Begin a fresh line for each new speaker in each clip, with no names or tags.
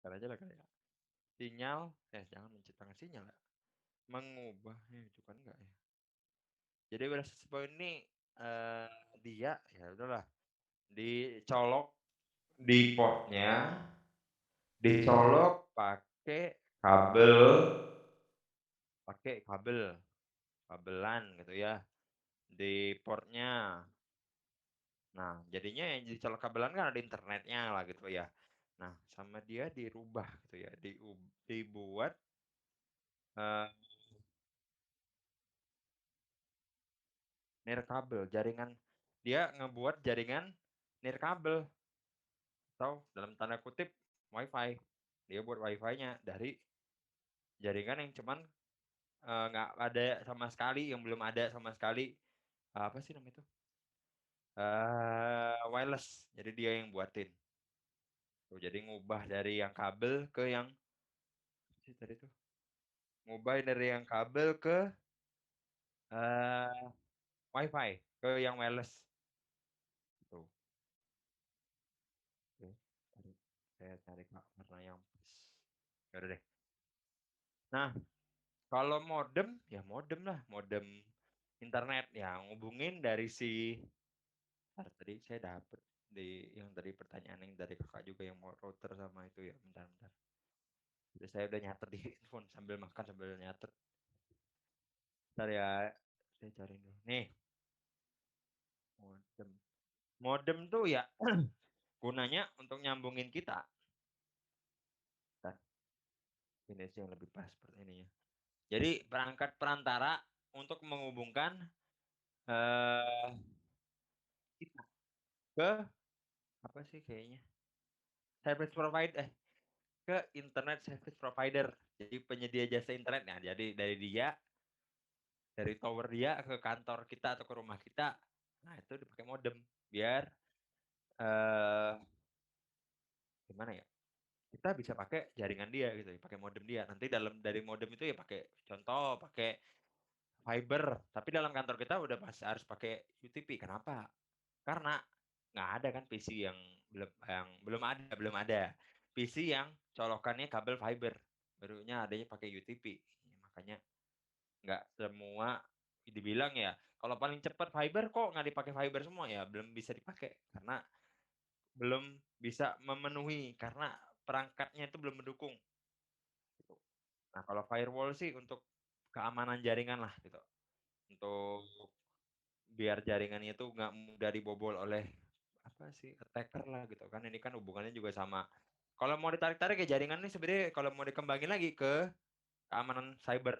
Ntar aja lah kayak sinyal, jangan menciptakan sinyal ya. Mengubahnya itu kan enggak ya. Jadi berasa point ini eh, dia ya udahlah dicolok di portnya, dicolok pakai kabelan gitu ya di portnya. Nah, jadinya yang dicolok kabelan kan ada internetnya lah gitu ya. Nah, sama dia dirubah gitu ya, dibuat eh, nirkabel, jaringan. Dia ngebuat jaringan nirkabel atau dalam tanda kutip wifi. Dia buat wifi-nya dari jaringan yang cuman nggak ada sama sekali, yang belum ada sama sekali. Apa sih namanya itu? Wireless. Jadi dia yang buatin. Tuh, jadi ngubah dari yang kabel ke yang apa sih tadi tuh? Ngubah dari yang kabel ke eh wifi, ke yang wireless. Tuh. Oke. Tadi saya cari Kak, warna yang pas. Ya udah deh. Nah, kalau modem, ya modem lah, modem internet yang ngubungin dari si tadi saya dapet di yang dari pertanyaan yang dari kakak juga yang mau router sama itu ya, bentar-bentar. Jadi saya udah nyatet di handphone sambil makan sambil nyatet. Bentar ya, saya cari dulu. Nih, modem. Modem tuh ya gunanya untuk nyambungin kita. Bentar, ini sih yang lebih pas seperti ini ya. Jadi perangkat perantara untuk menghubungkan eh kita ke apa sih kayaknya service provider ke internet service provider. Jadi penyedia jasa internet. Nah, jadi dari tower dia ke kantor kita atau ke rumah kita. Nah, itu dipakai modem biar eh gimana ya? Kita bisa pakai jaringan dia gitu, pakai modem dia. Nanti dari modem itu ya pakai contoh pakai fiber, tapi dalam kantor kita udah harus pakai UTP. Kenapa? Karena nggak ada kan PC yang belum ada PC yang colokannya kabel fiber, barunya adanya pakai UTP. Makanya nggak semua dibilang ya kalau paling cepat fiber kok nggak dipakai fiber semua ya belum bisa dipakai karena belum bisa memenuhi karena perangkatnya itu belum mendukung gitu. Nah kalau firewall sih untuk keamanan jaringan lah gitu, untuk biar jaringannya itu nggak mudah dibobol oleh apa sih attacker lah gitu kan. Ini kan hubungannya juga sama kalau mau ditarik-tarik ya jaringan ini sebenarnya kalau mau dikembangin lagi ke keamanan cyber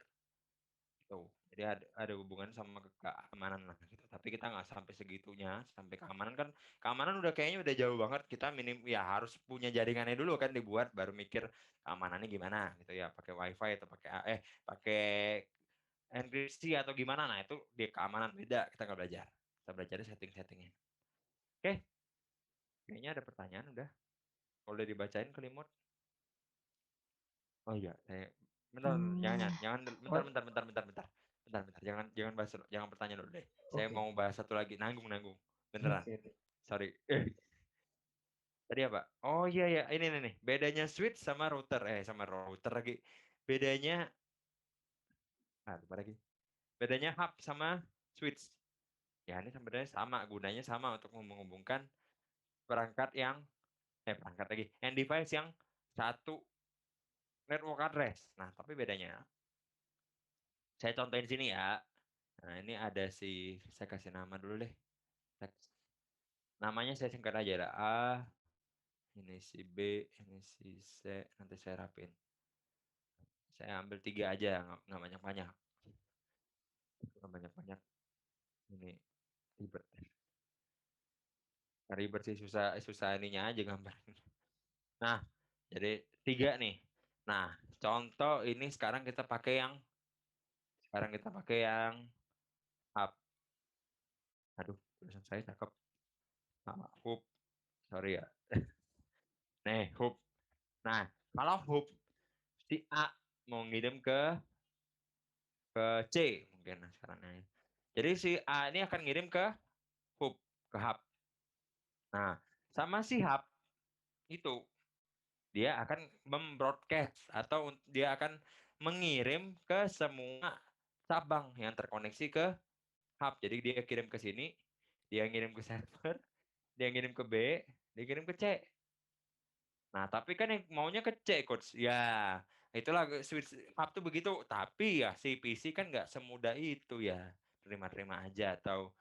gitu. Jadi ada hubungan sama keamanan lah gitu. Tapi kita nggak sampai segitunya, sampai keamanan kan. Keamanan udah kayaknya udah jauh banget. Kita minim ya harus punya jaringannya dulu kan dibuat baru mikir keamanannya gimana gitu ya. Pakai wifi atau pakai enkripsi atau gimana. Nah, itu di keamanan beda. Kita nggak belajar. Kita belajar setting-settingnya. Oke, kayaknya ada pertanyaan udah. Boleh dibacain ke Limot? Oh iya, saya bentar, jangan, jangan, bentar,
What?
bentar, bentar, bentar, bentar, bentar, bentar, jangan, jangan bahas, jangan pertanyaan dulu deh. Saya
Oke.
mau bahas satu lagi, nanggung, nanggung, beneran.
Oke, oke.
Sorry. Tadi apa? Oh iya ya, ini nih, bedanya switch sama router, sama router lagi. Bedanya, apa lagi? Bedanya hub sama switch. Ya ini sebenarnya sama, gunanya sama untuk menghubungkan perangkat perangkat lagi, and device yang satu network address. Nah, tapi bedanya, saya contohin sini ya. Nah, ini ada saya kasih nama dulu deh. Namanya saya singkat aja lah. A, ini si B, ini si C, nanti saya rapin. Saya ambil 3 aja, nggak banyak-banyak. Nggak banyak-banyak. Ini ribet. Ribet sih susah susah ininya aja gambarnya. Nah, jadi 3 nih. Nah, contoh ini sekarang kita pakai yang up. Aduh, tulisan saya cakep. Hub, sorry ya. Nih, hub. Nah, kalau hub si A mau ngirim ke C mungkin sekarang ini. Jadi si A ini akan ngirim ke hub. Nah, sama si hub itu dia akan membroadcast atau dia akan mengirim ke semua cabang yang terkoneksi ke hub. Jadi dia kirim ke sini, dia ngirim ke server, dia ngirim ke B, dia kirim ke C. Nah, tapi kan yang maunya ke C, coach. Ya, itulah switch hub tuh begitu. Tapi ya si PC kan nggak semudah itu ya. Terima-terima aja atau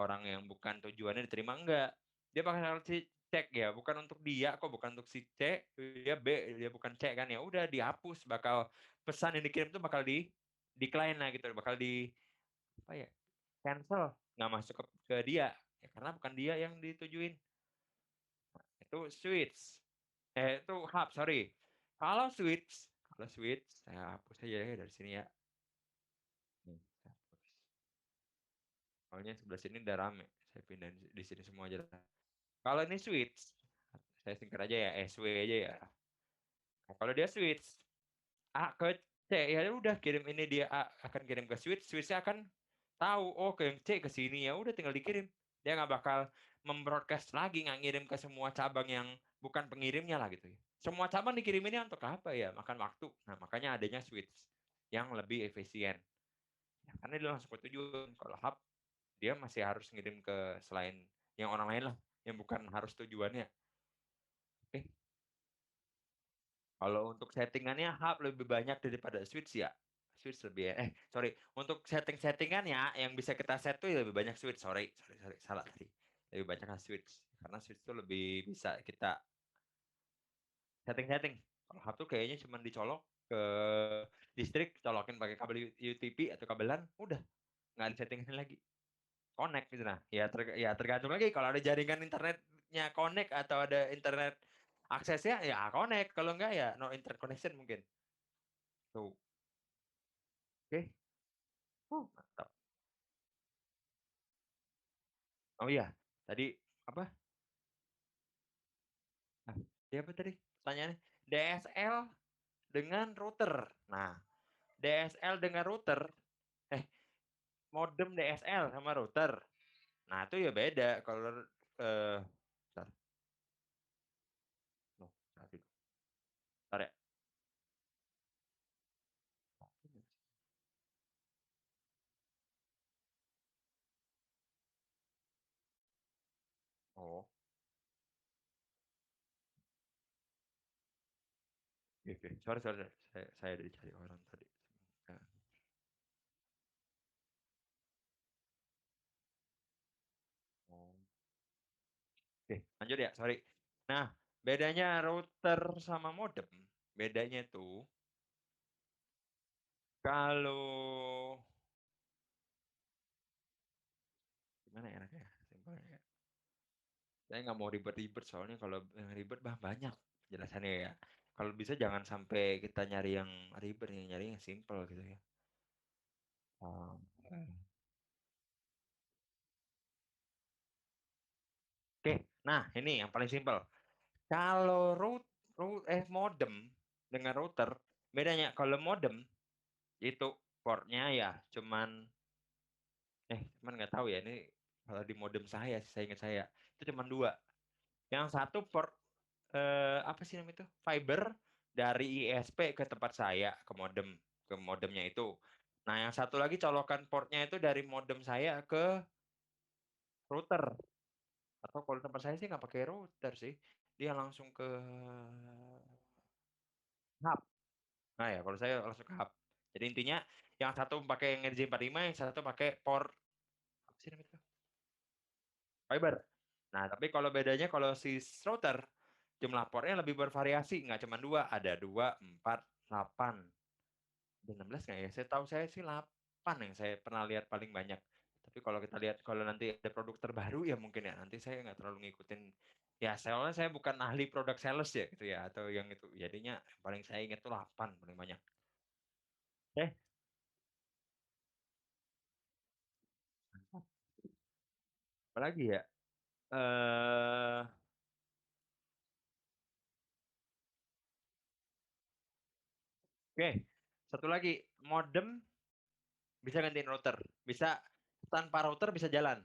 orang yang bukan tujuannya diterima enggak. Dia bakal cek ya, bukan untuk dia kok, bukan untuk si C, dia B, dia bukan C kan ya. Udah dihapus, bakal pesan yang dikirim tuh bakal di decline lah gitu, bakal di apa ya? Cancel, nggak masuk ke dia. Ya, karena bukan dia yang ditujuin. Itu switch. Itu hub, sorry. Kalau switch, saya hapus aja ya dari sini ya. Nih, saya hapus. Soalnya sebelah sini udah rame. Saya pindah di sini semua aja. Kalau ini switch, saya singkat aja ya, SW aja ya. Nah, kalau dia switch A ke C, ya udah kirim ini dia A akan kirim ke switch, switchnya akan tahu oh ke yang C ke sini ya udah tinggal dikirim. Dia nggak bakal membroadcast lagi, nggak ngirim ke semua cabang yang bukan pengirimnya lah gitu ya. Semua cabang dikiriminnya untuk apa ya? Makan waktu. Nah makanya adanya switch yang lebih efisien. Ya, karena dia langsung ke tujuan. Kalau hub dia masih harus ngirim ke selain yang orang lain lah, yang bukan harus tujuannya. Oke. Kalau untuk settingannya hub lebih banyak daripada switch ya. Switch lebih sorry. Untuk setting-settingannya yang bisa kita set tuh lebih banyak switch. Sorry, salah tadi. Lebih banyak switch. Karena switch tuh lebih bisa kita setting-setting. Kalau hub tuh kayaknya cuma dicolok ke listrik, colokin pakai kabel UTP atau kabelan, udah nggak disettingin lagi. Connect gitu nah. Ya tergantung lagi kalau ada jaringan internetnya connect atau ada internet aksesnya ya connect. Kalau enggak ya no internet connection mungkin. Tuh. Oke. Mantap. Oh iya, tadi apa? Ah, apa tadi? Pertanyaannya DSL dengan router. Nah, DSL dengan router, eh modem DSL sama router. Nah, itu ya beda. Kalau bentar. Oh, bentar ya. Oh, oke. Sorry. Saya dicari orang tadi. Nah, oh. Oke, lanjut ya, sorry. Nah, bedanya router sama modem, bedanya itu kalau gimana ya enaknya? Simpelnya ya. Saya nggak mau ribet-ribet soalnya kalau yang ribet banyak penjelasannya ya. Kalau bisa jangan sampai kita nyari yang ribet, nyari yang simple gitu ya. Oh. Oke, nah ini yang paling simpel. Kalau modem dengan router, bedanya kalau modem itu portnya ya cuman nggak tahu ya ini kalau di modem saya ingat saya itu cuma dua. Yang satu port apa sih namanya itu? Fiber dari ISP ke tempat saya ke modemnya itu. Nah, yang satu lagi colokan portnya itu dari modem saya ke router. Atau kalau tempat saya sih nggak pakai router sih. Dia langsung ke hub. Nah ya, kalau saya langsung ke hub. Jadi intinya yang satu pakai yang RJ45, yang satu pakai port apa sih namanya itu? Fiber. Nah, tapi kalau bedanya kalau si router jumlah portnya lebih bervariasi, nggak cuma dua, ada 2, 4, 8, ada 16 nggak ya? Saya tahu saya sih 8 yang saya pernah lihat paling banyak. Tapi kalau kita lihat kalau nanti ada produk terbaru ya mungkin ya nanti saya nggak terlalu ngikutin. Ya soalnya saya bukan ahli produk sales ya gitu ya atau yang itu. Jadinya yang paling saya ingat tuh 8 paling banyak. Eh, apa lagi ya? Oke, satu lagi modem bisa gantiin router, bisa tanpa router bisa jalan.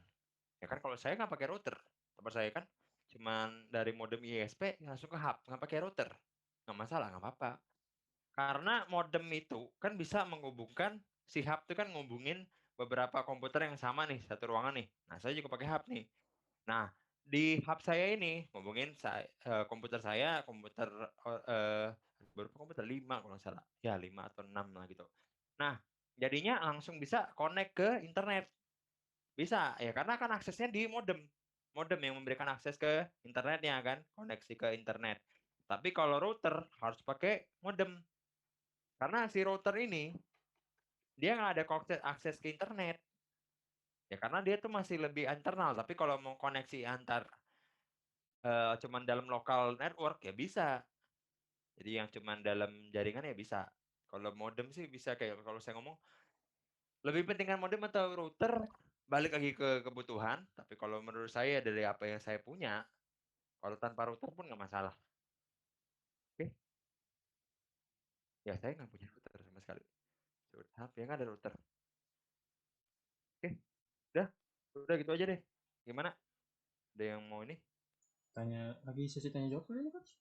Ya kan kalau saya nggak pakai router, tempat saya kan. cuman dari modem ISP langsung ke hub, nggak pakai router, nggak masalah, nggak apa-apa. Karena modem itu kan bisa menghubungkan, si hub itu kan ngubungin beberapa komputer yang sama nih, satu ruangan nih. Nah, saya juga pakai hub nih. Nah, di hub saya ini ngubungin komputer saya, komputer berapa komputer? 5 kalau nggak salah. Ya, 5 atau 6 lah gitu. Nah, jadinya langsung bisa connect ke internet. Bisa, ya karena kan aksesnya di modem. Modem yang memberikan akses ke internetnya kan, koneksi ke internet. Tapi kalau router harus pakai modem. Karena si router ini dia nggak ada akses ke internet. Ya karena dia tuh masih lebih internal. Tapi kalau mau koneksi antar cuman dalam lokal network ya bisa. Jadi yang cuman dalam jaringan ya bisa. Kalau modem sih bisa kayak kalau saya ngomong lebih pentingkan modem atau router balik lagi ke kebutuhan. Tapi kalau menurut saya dari apa yang saya punya, kalau tanpa router pun nggak masalah. Oke, ya saya nggak punya router sama sekali. HP nggak ada router. Oke, udah, udah gitu aja deh. Gimana? Ada yang mau ini?
Tanya lagi sesi tanya jawab kali ini coach?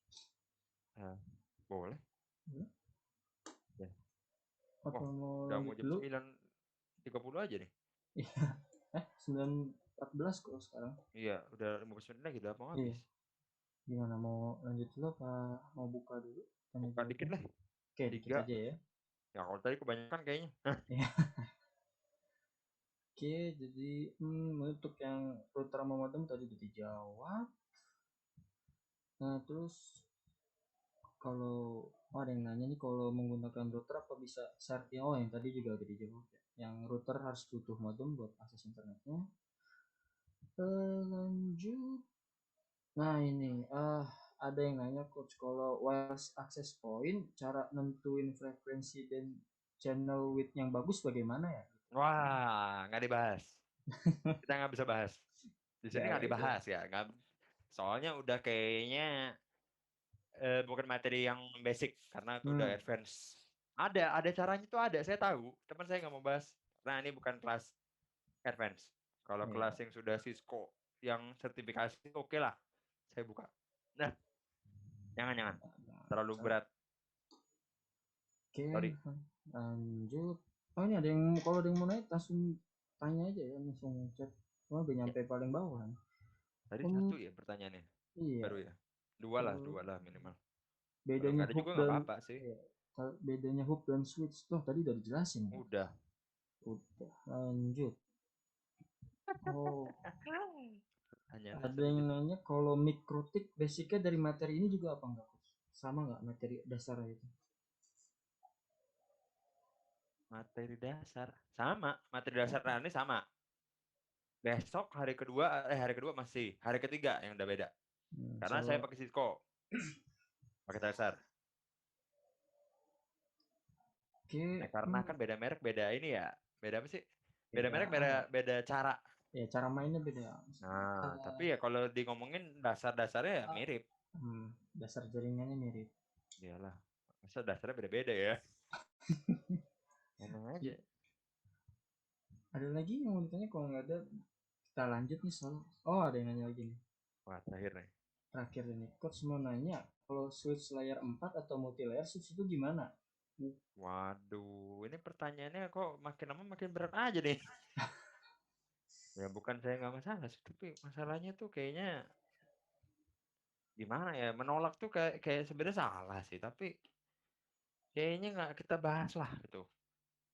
Eh, boleh.
Ya.
Ya.
Apa
Wah,
mau
udah
lanjut
mau jam
dulu?
9.30 aja nih.
Iya. 9.14 kok sekarang.
Iya, udah 15 menit lagi udah mau
Iya.
habis.
Gimana mau lanjut dulu apa mau buka dulu tanya
Buka dikit
jawabnya?
lah.
Oke, dikit
3.
aja ya.
Ya kalau tadi kebanyakan kayaknya.
Ya. Oke, jadi untuk yang router sama modem tadi udah dijawab. Nah, terus kalau ada yang nanya nih kalau menggunakan router apa bisa share? Oh, yang tadi juga udah dijawab ya. Yang router harus butuh modem buat akses internetnya. Lanjut. Nah, ini ada yang nanya coach kalau wireless access point cara nentuin frekuensi dan channel width yang bagus bagaimana ya?
Wah, nggak dibahas. Kita nggak bisa bahas. Di sini
Gak
nggak
ada itu.
dibahas ya. Nggak, soalnya udah kayaknya bukan materi yang basic karena itu udah
Hmm,
advance. Ada caranya tuh ada. Saya tahu. Teman saya nggak mau bahas. Nah ini bukan kelas advance. Kalau kelas
ya.
yang sudah Cisco yang sertifikasi oke lah. Saya buka. Nah, jangan
Nah,
terlalu berat.
oke,
Sorry.
lanjut. Oh ini ada yang kalau ada yang mau naik langsung tanya aja ya langsung chat. Oh udah
Ya,
nyampe paling bawah.
tadi
Om,
satu ya pertanyaannya.
iya.
Baru ya. Dua
Kalau
lah minimal. Kalau
bedanya
nggak ada
hook
juga nggak
dan
apa-apa sih.
ya, bedanya hook dan switch tuh tadi udah dijelasin ya.
Udah.
Udah, lanjut. Oh,
Pertanyaannya
ada yang
sedikit.
nanya kalau mikrotik basicnya dari materi ini juga apa enggak? Sama nggak materi dasarnya itu?
Materi dasar. Sama. Materi dasar ini sama. Besok hari kedua masih. Hari ketiga yang udah beda. Karena saya
So,
pakai Cisco. Pakai dasar.
oke,
Nah, karena kan beda merek, beda ini ya. Beda apa sih? Beda
beda
merek, beda
anu.
beda cara.
Ya cara mainnya beda.
Nah,
Eh,
tapi ya kalau di ngomongin dasar-dasarnya ya mirip.
dasar jaringannya mirip.
Iyalah. Masa dasarnya beda-beda ya? Emang aja.
Ada lagi yang mau ditanya kalau nggak ada kita lanjut nih soal. Oh ada yang nanya lagi nih.
Wah, terakhir nih.
Terakhir ini coach mau nanya kalau switch layar 4 atau multi layer switch itu gimana?
Waduh, ini pertanyaannya kok makin lama makin berat aja nih. Ya bukan saya nggak masalah sih, tapi masalahnya tuh kayaknya gimana ya? Menolak tuh kayak kayak sebenarnya salah sih, tapi kayaknya nggak kita bahas lah gitu.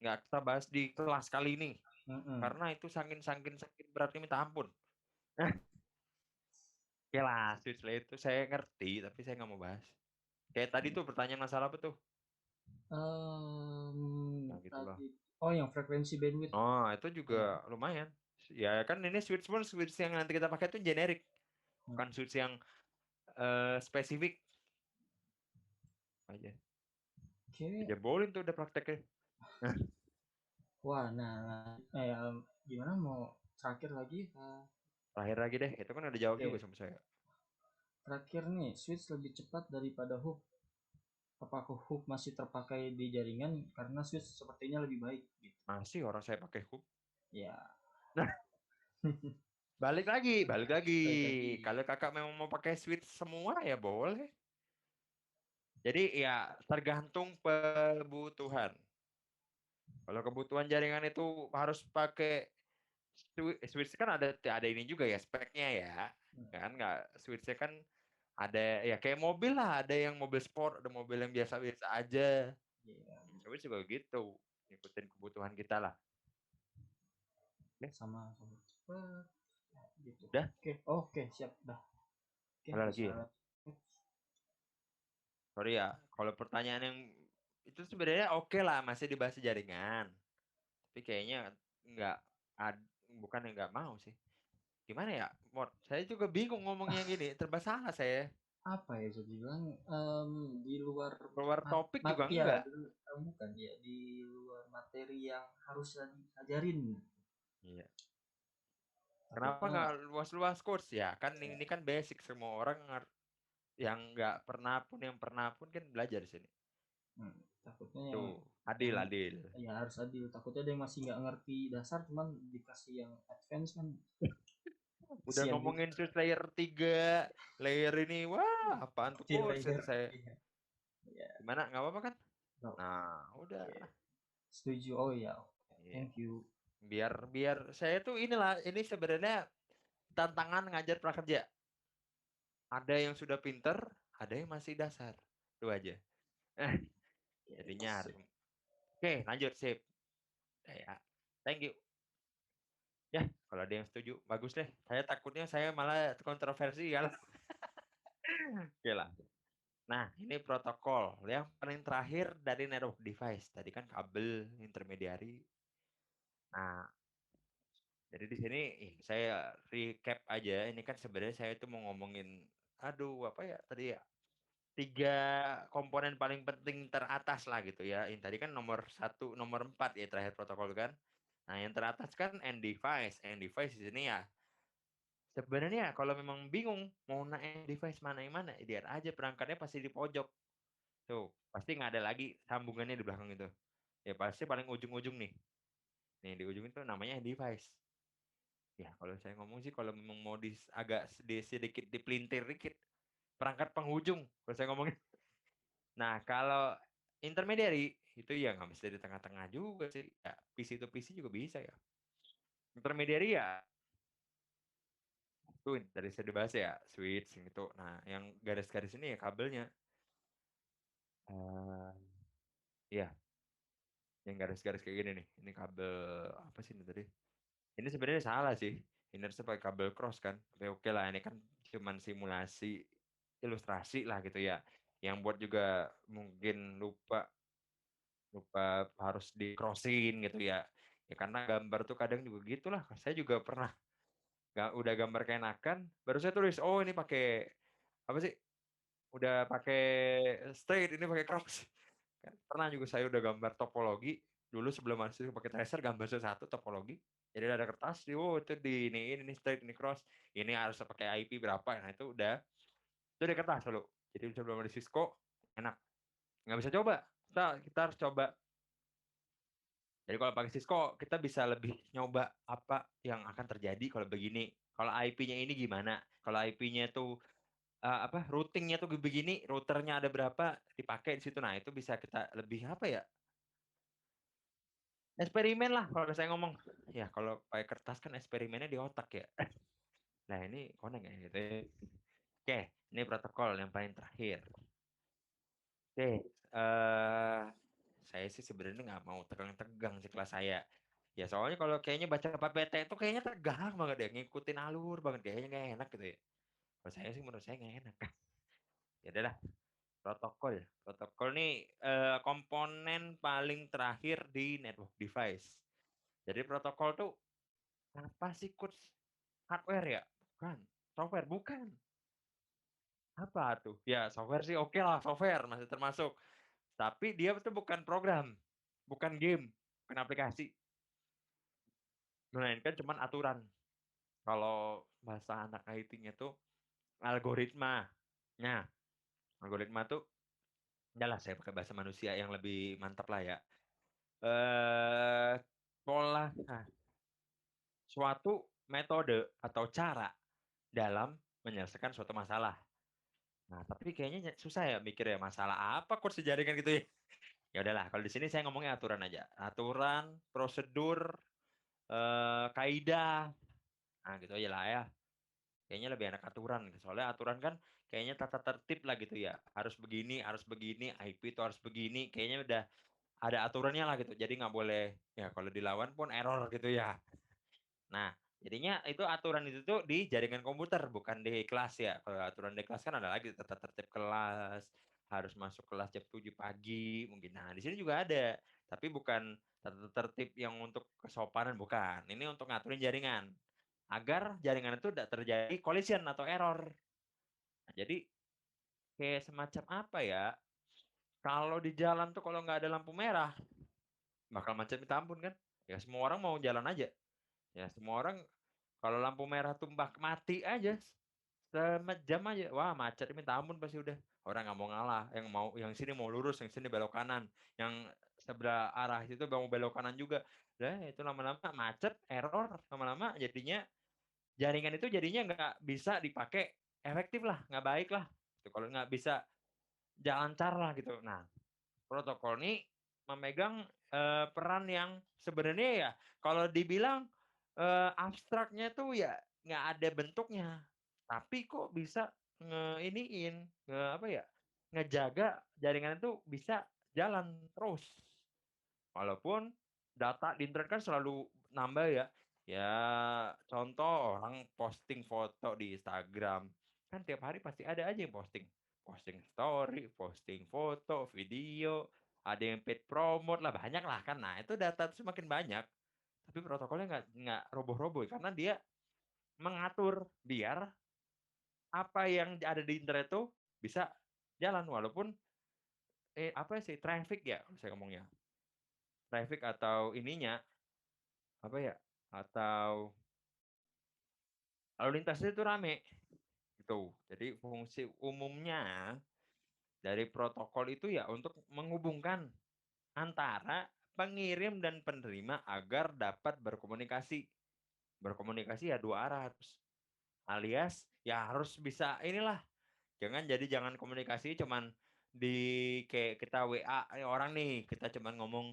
Nggak kita bahas di kelas kali ini.
Mm-mm.
Karena itu saking beratnya minta ampun. Oke lah, switch layer itu saya ngerti, tapi saya nggak mau bahas. Kayak tadi tuh pertanyaan masalah apa tuh? Nah gitulah.
Tadi oh yang frekuensi bandwidth.
Oh, itu juga
Ya.
lumayan. Ya kan ini switch pun switch yang nanti kita pakai itu generik, bukan switch yang spesifik aja.
Oke.
Dijebolin tuh udah prakteknya.
Wah, nah, gimana mau terakhir lagi?
Terakhir lagi deh, itu kan udah jawab juga
Oke,
sama saya.
terakhir nih, switch lebih cepat daripada hook. Apakah hook masih terpakai di jaringan karena switch sepertinya lebih baik gitu.
Masih orang saya pakai hook.
Ya,
Nah, Balik lagi.
Balik lagi.
Kalau kakak memang mau pakai switch semua ya boleh. Jadi ya tergantung kebutuhan. Kalau kebutuhan jaringan itu harus pakai switch kan ada ini juga ya speknya ya. Kan nggak switchnya kan ada ya kayak mobil lah, ada yang mobil sport, ada mobil yang biasa-biasa aja.
Iya,
Switch juga gitu, ngikutin kebutuhan kita lah. Oke,
sama cepet ya, gitu.
udah,
Oke, siap dah. Oke,
ada lagi
bisa.
ya. Sorry ya, kalau pertanyaan yang itu sebenarnya oke lah, masih dibahas jaringan. Tapi kayaknya nggak ad- bukan yang nggak mau sih. Gimana ya, Mort? Saya juga bingung ngomongnya gini, serba salah saya.
Apa ya bisa dibilang di luar
Keluar topik juga
ya
enggak.
bukan ya di luar materi yang harus diajarin.
Iya. Kenapa
Takutnya
nggak luas-luas course ya? Kan
ya,
ini kan basic, semua orang yang nggak pernah pun yang pernah pun kan belajar di sini.
takutnya
Tuh,
yang
adil adil.
ya harus adil. Takutnya ada yang masih nggak ngerti dasar cuman dikasih yang advance kan
Udah
kesian juga.
ngomongin Street Layer 3, layer ini, wah apaan tuh
Chill
course itu
layer.
saya.
Iya. Ya,
Gimana? Nggak apa-apa kan?
no.
Nah, udah.
Oke. Setuju. Oh ya.
Iya.
Thank you.
Biar biar saya tuh inilah, ini sebenarnya tantangan ngajar prakerja. Ada yang sudah pinter, ada yang masih dasar. Itu aja.
Oke,
Jadinya harus. Oke, lanjut sip. Ya, thank you. Ya, kalau ada yang setuju, bagus deh. Saya takutnya saya malah kontroversial. Oke lah. Nah, ini protokol yang paling terakhir dari network device. Tadi kan kabel intermediary. Nah, jadi di sini saya recap aja. Ini kan sebenarnya saya itu mau ngomongin, aduh apa ya tadi ya, 3 komponen paling penting teratas lah gitu ya. Ini tadi kan nomor 1, nomor 4 ya terakhir protokol kan. Nah, yang teratas kan end device. End device di sini ya. Sebenarnya kalau memang bingung mau naik device mana yang mana, lihat aja perangkatnya pasti di pojok. Tuh, pasti nggak ada lagi sambungannya di belakang itu. Ya pasti paling ujung-ujung nih. Nih di ujung itu namanya device. Ya kalau saya ngomong sih kalau memang mau agak sedikit dipelintir dikit, perangkat penghujung kalau saya ngomongin. Nah kalau intermediary itu ya nggak mesti di tengah-tengah juga sih. Ya, PC to PC juga bisa ya. Intermediary ya tuh dari saya dibahas ya switch gitu. Nah yang garis-garis ini ya kabelnya. Ya yang garis-garis kayak gini nih. Ini kabel apa sih ini tadi? Ini sebenarnya salah sih. Ini harusnya pakai kabel cross kan. Tapi oke lah, ini kan cuman simulasi ilustrasi lah gitu ya. Yang buat juga mungkin lupa lupa harus di crossin gitu ya. Ya karena gambar tuh kadang juga gitulah. Saya juga pernah udah gambar keenakan, baru saya tulis, oh ini pakai apa sih? Udah pakai straight, ini pakai cross. Kan pernah juga saya udah gambar topologi dulu sebelum masuk pakai tracer, gambar satu topologi. Jadi ada kertas, oh itu di ini straight, ini cross, ini harus pakai IP berapa, nah itu di kertas dulu. Jadi sebelum ada Cisco enak, nggak bisa coba. Kita harus coba. Jadi kalau pakai Cisco kita bisa lebih nyoba apa yang akan terjadi kalau begini. Kalau IP-nya ini gimana? Kalau IP-nya tuh apa routingnya tuh begini, routernya ada berapa dipakai di situ. Nah itu bisa kita lebih apa ya? Eksperimen lah kalau saya ngomong. Ya kalau pakai kertas kan eksperimennya di otak ya. Nah ini konek ya gitu ya. Oke, ini protokol yang paling terakhir. Oke, saya sih sebenarnya nggak mau tegang-tegang sih kelas saya. Ya soalnya kalau kayaknya baca PPT itu kayaknya tegang banget ya, ngikutin alur banget kayaknya nggak enak gitu ya. Kalau saya sih menurut saya nggak enak. Ya udahlah, protokol. Protokol nih komponen paling terakhir di network device. Jadi protokol tuh apa sih coach? Hardware ya? Bukan. Software bukan. Apa tuh? Ya software sih oke lah, software masih termasuk. Tapi dia itu bukan program, bukan game, bukan aplikasi. Melainkan cuman aturan. Kalau bahasa anak IT-nya tuh algoritma. Nah, algoritma tuh jelas saya pakai bahasa manusia yang lebih mantap lah ya. Pola nah, suatu metode atau cara dalam menyelesaikan suatu masalah. Nah, tapi kayaknya susah ya mikir ya, masalah apa kok sejaringan gitu ya. Ya udahlah, kalau di sini saya ngomongnya aturan aja. Aturan, prosedur, kaidah. Nah, gitu aja lah ya. Kayaknya lebih enak aturan gitu. Soalnya aturan kan kayaknya tata tertib lah gitu ya. Harus begini, IP itu harus begini. Kayaknya udah ada aturannya lah gitu. Jadi nggak boleh ya kalau dilawan pun error gitu ya. Nah, jadinya itu aturan itu tuh di jaringan komputer, bukan di kelas ya. Kalau aturan di kelas kan ada lagi tata tertib kelas, harus masuk kelas jam 7 pagi mungkin. Nah, di sini juga ada, tapi bukan tata tertib yang untuk kesopanan, bukan. Ini untuk ngaturin jaringan agar jaringan itu tidak terjadi collision atau error. Nah, jadi kayak semacam apa ya? Kalau di jalan tuh kalau nggak ada lampu merah, bakal macet minta ampun kan? Ya semua orang mau jalan aja. Ya semua orang kalau lampu merah tumbah mati aja jam aja, wah macet minta ampun pasti udah. Orang nggak mau ngalah, yang sini mau lurus, yang sini belok kanan, yang sebelah arah itu mau belok kanan juga. Lah itu lama-lama macet, error, lama-lama jadinya jaringan itu jadinya nggak bisa dipakai efektif lah, nggak baik lah. Gitu. Kalau nggak bisa jalan lancar lah gitu. Nah, protokol ini memegang peran yang sebenarnya ya kalau dibilang abstraknya tuh ya nggak ada bentuknya, tapi kok bisa ngeiniin apa ya, ngejaga jaringan itu bisa jalan terus. Walaupun data di internet kan selalu nambah ya. Ya contoh orang posting foto di Instagram, kan tiap hari pasti ada aja yang posting. Posting story, posting foto, video, ada yang paid promote lah, banyak lah kan. Nah itu data itu semakin banyak, tapi protokolnya nggak roboh-roboh karena dia mengatur biar apa yang ada di internet tuh bisa jalan walaupun apa sih traffic ya kalau saya ngomongnya. Traffic atau ininya apa ya? Atau lalu lintasnya itu rame gitu. Jadi fungsi umumnya dari protokol itu ya untuk menghubungkan antara pengirim dan penerima agar dapat berkomunikasi. Berkomunikasi ya dua arah harus. Alias ya harus bisa inilah. Jangan komunikasi cuman di kayak kita WA orang nih, kita cuman ngomong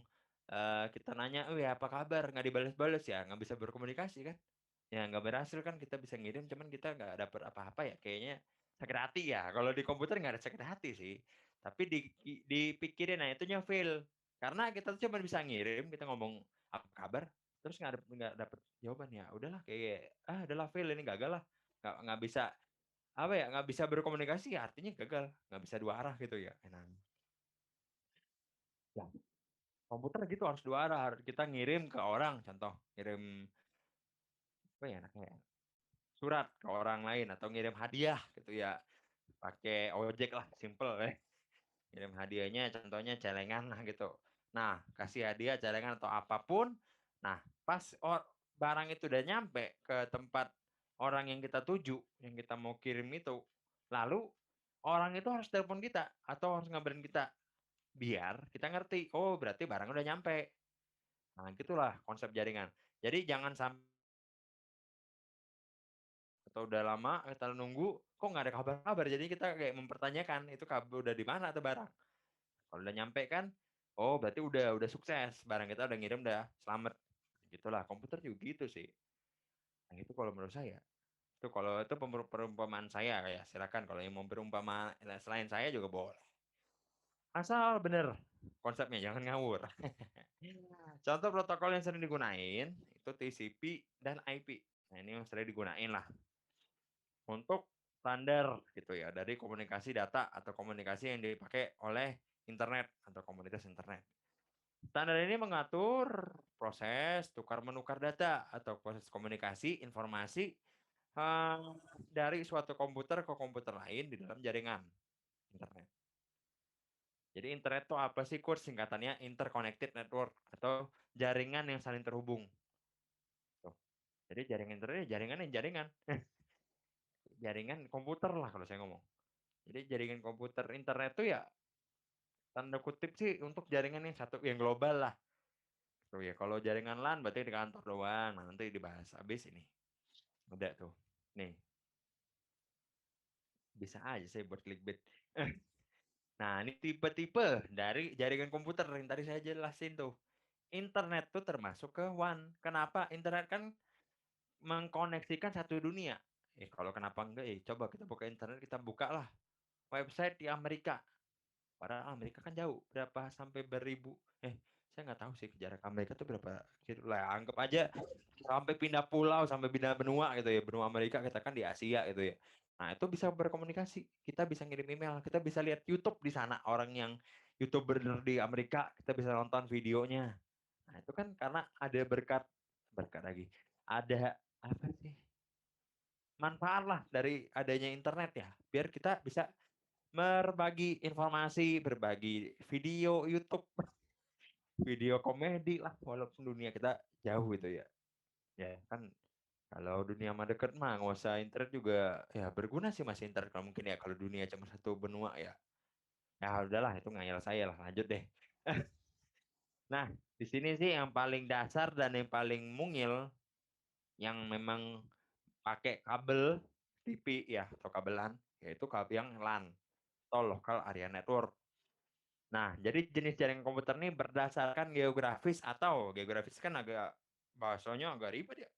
kita nanya, "Oh ya apa kabar?" nggak dibales-bales ya, nggak bisa berkomunikasi kan. Ya nggak berhasil kan kita bisa ngirim cuman kita nggak dapet apa-apa ya kayaknya sakit hati ya. Kalau di komputer nggak ada sakit hati sih. Tapi dipikirin nah itunya fail. Karena kita tuh cuma bisa ngirim, kita ngomong apa kabar, terus nggak dapet jawaban ya. Udahlah kayak adalah fail ini gagal lah. Nggak bisa apa ya nggak bisa berkomunikasi ya artinya gagal nggak bisa dua arah gitu ya. Nah, ya, komputer gitu harus dua arah kita ngirim ke orang contoh ngirim apa ya enaknya ya, surat ke orang lain atau ngirim hadiah gitu ya pakai ojek lah simple ya ngirim hadiahnya contohnya celengan lah gitu. Nah kasih hadiah celengan atau apapun. Nah pas barang itu udah nyampe ke tempat orang yang kita tuju yang kita mau kirim itu lalu orang itu harus telepon kita atau harus ngabarin kita biar kita ngerti oh berarti barang udah nyampe. Nah gitulah konsep jaringan. Jadi jangan sampai atau udah lama kita nunggu kok nggak ada kabar-kabar jadi kita kayak mempertanyakan itu kabar udah di mana atau barang. Kalau udah nyampe kan, oh berarti udah sukses, barang kita udah ngirim udah selamat. Gitulah, komputer juga gitu sih. Nah itu kalau menurut saya. Itu kalau itu perumpamaan saya ya, silakan kalau yang mau berumpama selain saya juga boleh. Asal bener konsepnya, jangan ngawur. Contoh protokol yang sering digunain itu TCP dan IP. Nah ini yang sering digunain lah untuk standar gitu ya dari komunikasi data atau komunikasi yang dipakai oleh internet atau komunitas internet. Standar ini mengatur proses tukar menukar data atau proses komunikasi informasi eh, dari suatu komputer ke komputer lain di dalam jaringan internet. Jadi internet itu apa sih kurs singkatannya interconnected network atau jaringan yang saling terhubung. Tuh. Jadi jaringan internet jaringan jaringan komputer lah kalau saya ngomong. Jadi jaringan komputer internet itu ya tanda kutip sih untuk jaringan yang satu yang global lah. Tuh ya kalau jaringan LAN berarti di kantor doang. Nah, nanti dibahas habis ini. Udah tuh. Nih, bisa aja saya buat clickbait. Nah, ini tipe-tipe dari jaringan komputer yang tadi saya jelasin tuh. Internet tuh termasuk ke WAN. Kenapa? Internet kan mengkoneksikan satu dunia. Kalau kenapa enggak coba kita buka internet, kita bukalah website di Amerika. Padahal Amerika kan jauh, berapa sampai beribu. Saya nggak tahu sih jarak Amerika tuh berapa. Gitu lah, anggap aja sampai pindah pulau, sampai pindah benua gitu ya. Benua Amerika kita kan di Asia gitu ya. Nah, itu bisa berkomunikasi. Kita bisa ngirim email, kita bisa lihat YouTube di sana. Orang yang YouTuber di Amerika, kita bisa nonton videonya. Nah, itu kan karena ada berkat berkat lagi. Ada apa sih? Manfaat lah dari adanya internet ya. Biar kita bisa berbagi informasi, berbagi video YouTube, video komedi lah, walaupun dunia kita jauh gitu ya. Ya kan kalau dunia mah deket mah nggak usah internet juga ya berguna sih masih internet kalau mungkin ya kalau dunia cuma satu benua ya. Ya udahlah itu ngayal saya lah lanjut deh. Nah, di sini sih yang paling dasar dan yang paling mungil yang memang pakai kabel TV ya atau kabelan yaitu kabel yang LAN atau local area network. Nah, jadi jenis jaringan komputer ini berdasarkan geografis atau geografis kan agak bahasanya agak ribet ya.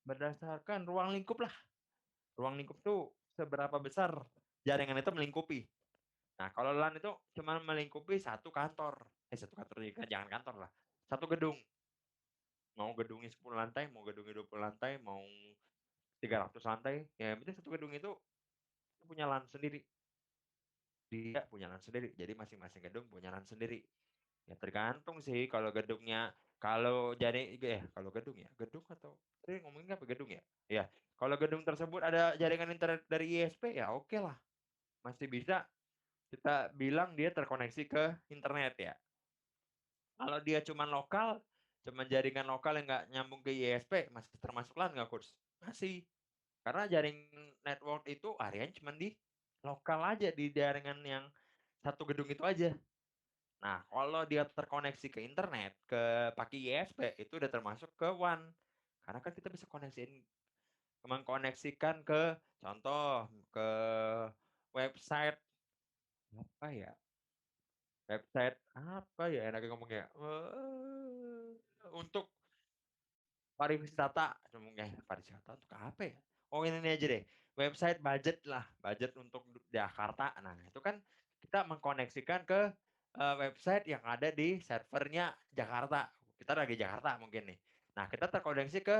Berdasarkan ruang lingkup lah. Ruang lingkup itu seberapa besar jaringan itu melingkupi. Nah, kalau LAN itu cuma melingkupi satu kantor. Satu kantor juga jangan kantor lah. Satu gedung. Mau gedungnya 10 lantai, mau gedungnya 20 lantai, mau 300 lantai. Ya, yang penting satu gedung itu punya LAN sendiri. Dia punya LAN sendiri. Jadi masing-masing gedung punya LAN sendiri. Ya tergantung sih kalau gedungnya kalau jadi kalau gedung ya, gedung atau tadi ngomongin apa gedung ya? Ya, kalau gedung tersebut ada jaringan internet dari ISP ya oke lah. Masih bisa kita bilang dia terkoneksi ke internet ya. Kalau dia cuma lokal, cuma jaringan lokal yang nggak nyambung ke ISP, masih termasuk LAN nggak kurs? Masih. Karena jaring network itu areanya cuma di lokal aja di jaringan yang satu gedung itu aja. Nah, kalau dia terkoneksi ke internet, ke pakai ISP, itu udah termasuk ke WAN. Karena kan kita bisa koneksiin, mengkoneksikan ke contoh ke website apa ya? Website apa ya enaknya ngomongnya? Untuk pariwisata, ngomongnya pariwisata untuk apa ya? Oh ini aja deh, website budget lah, budget untuk Jakarta. Nah itu kan kita mengkoneksikan ke website yang ada di servernya Jakarta. Kita lagi Jakarta mungkin nih. Nah kita terkoneksi ke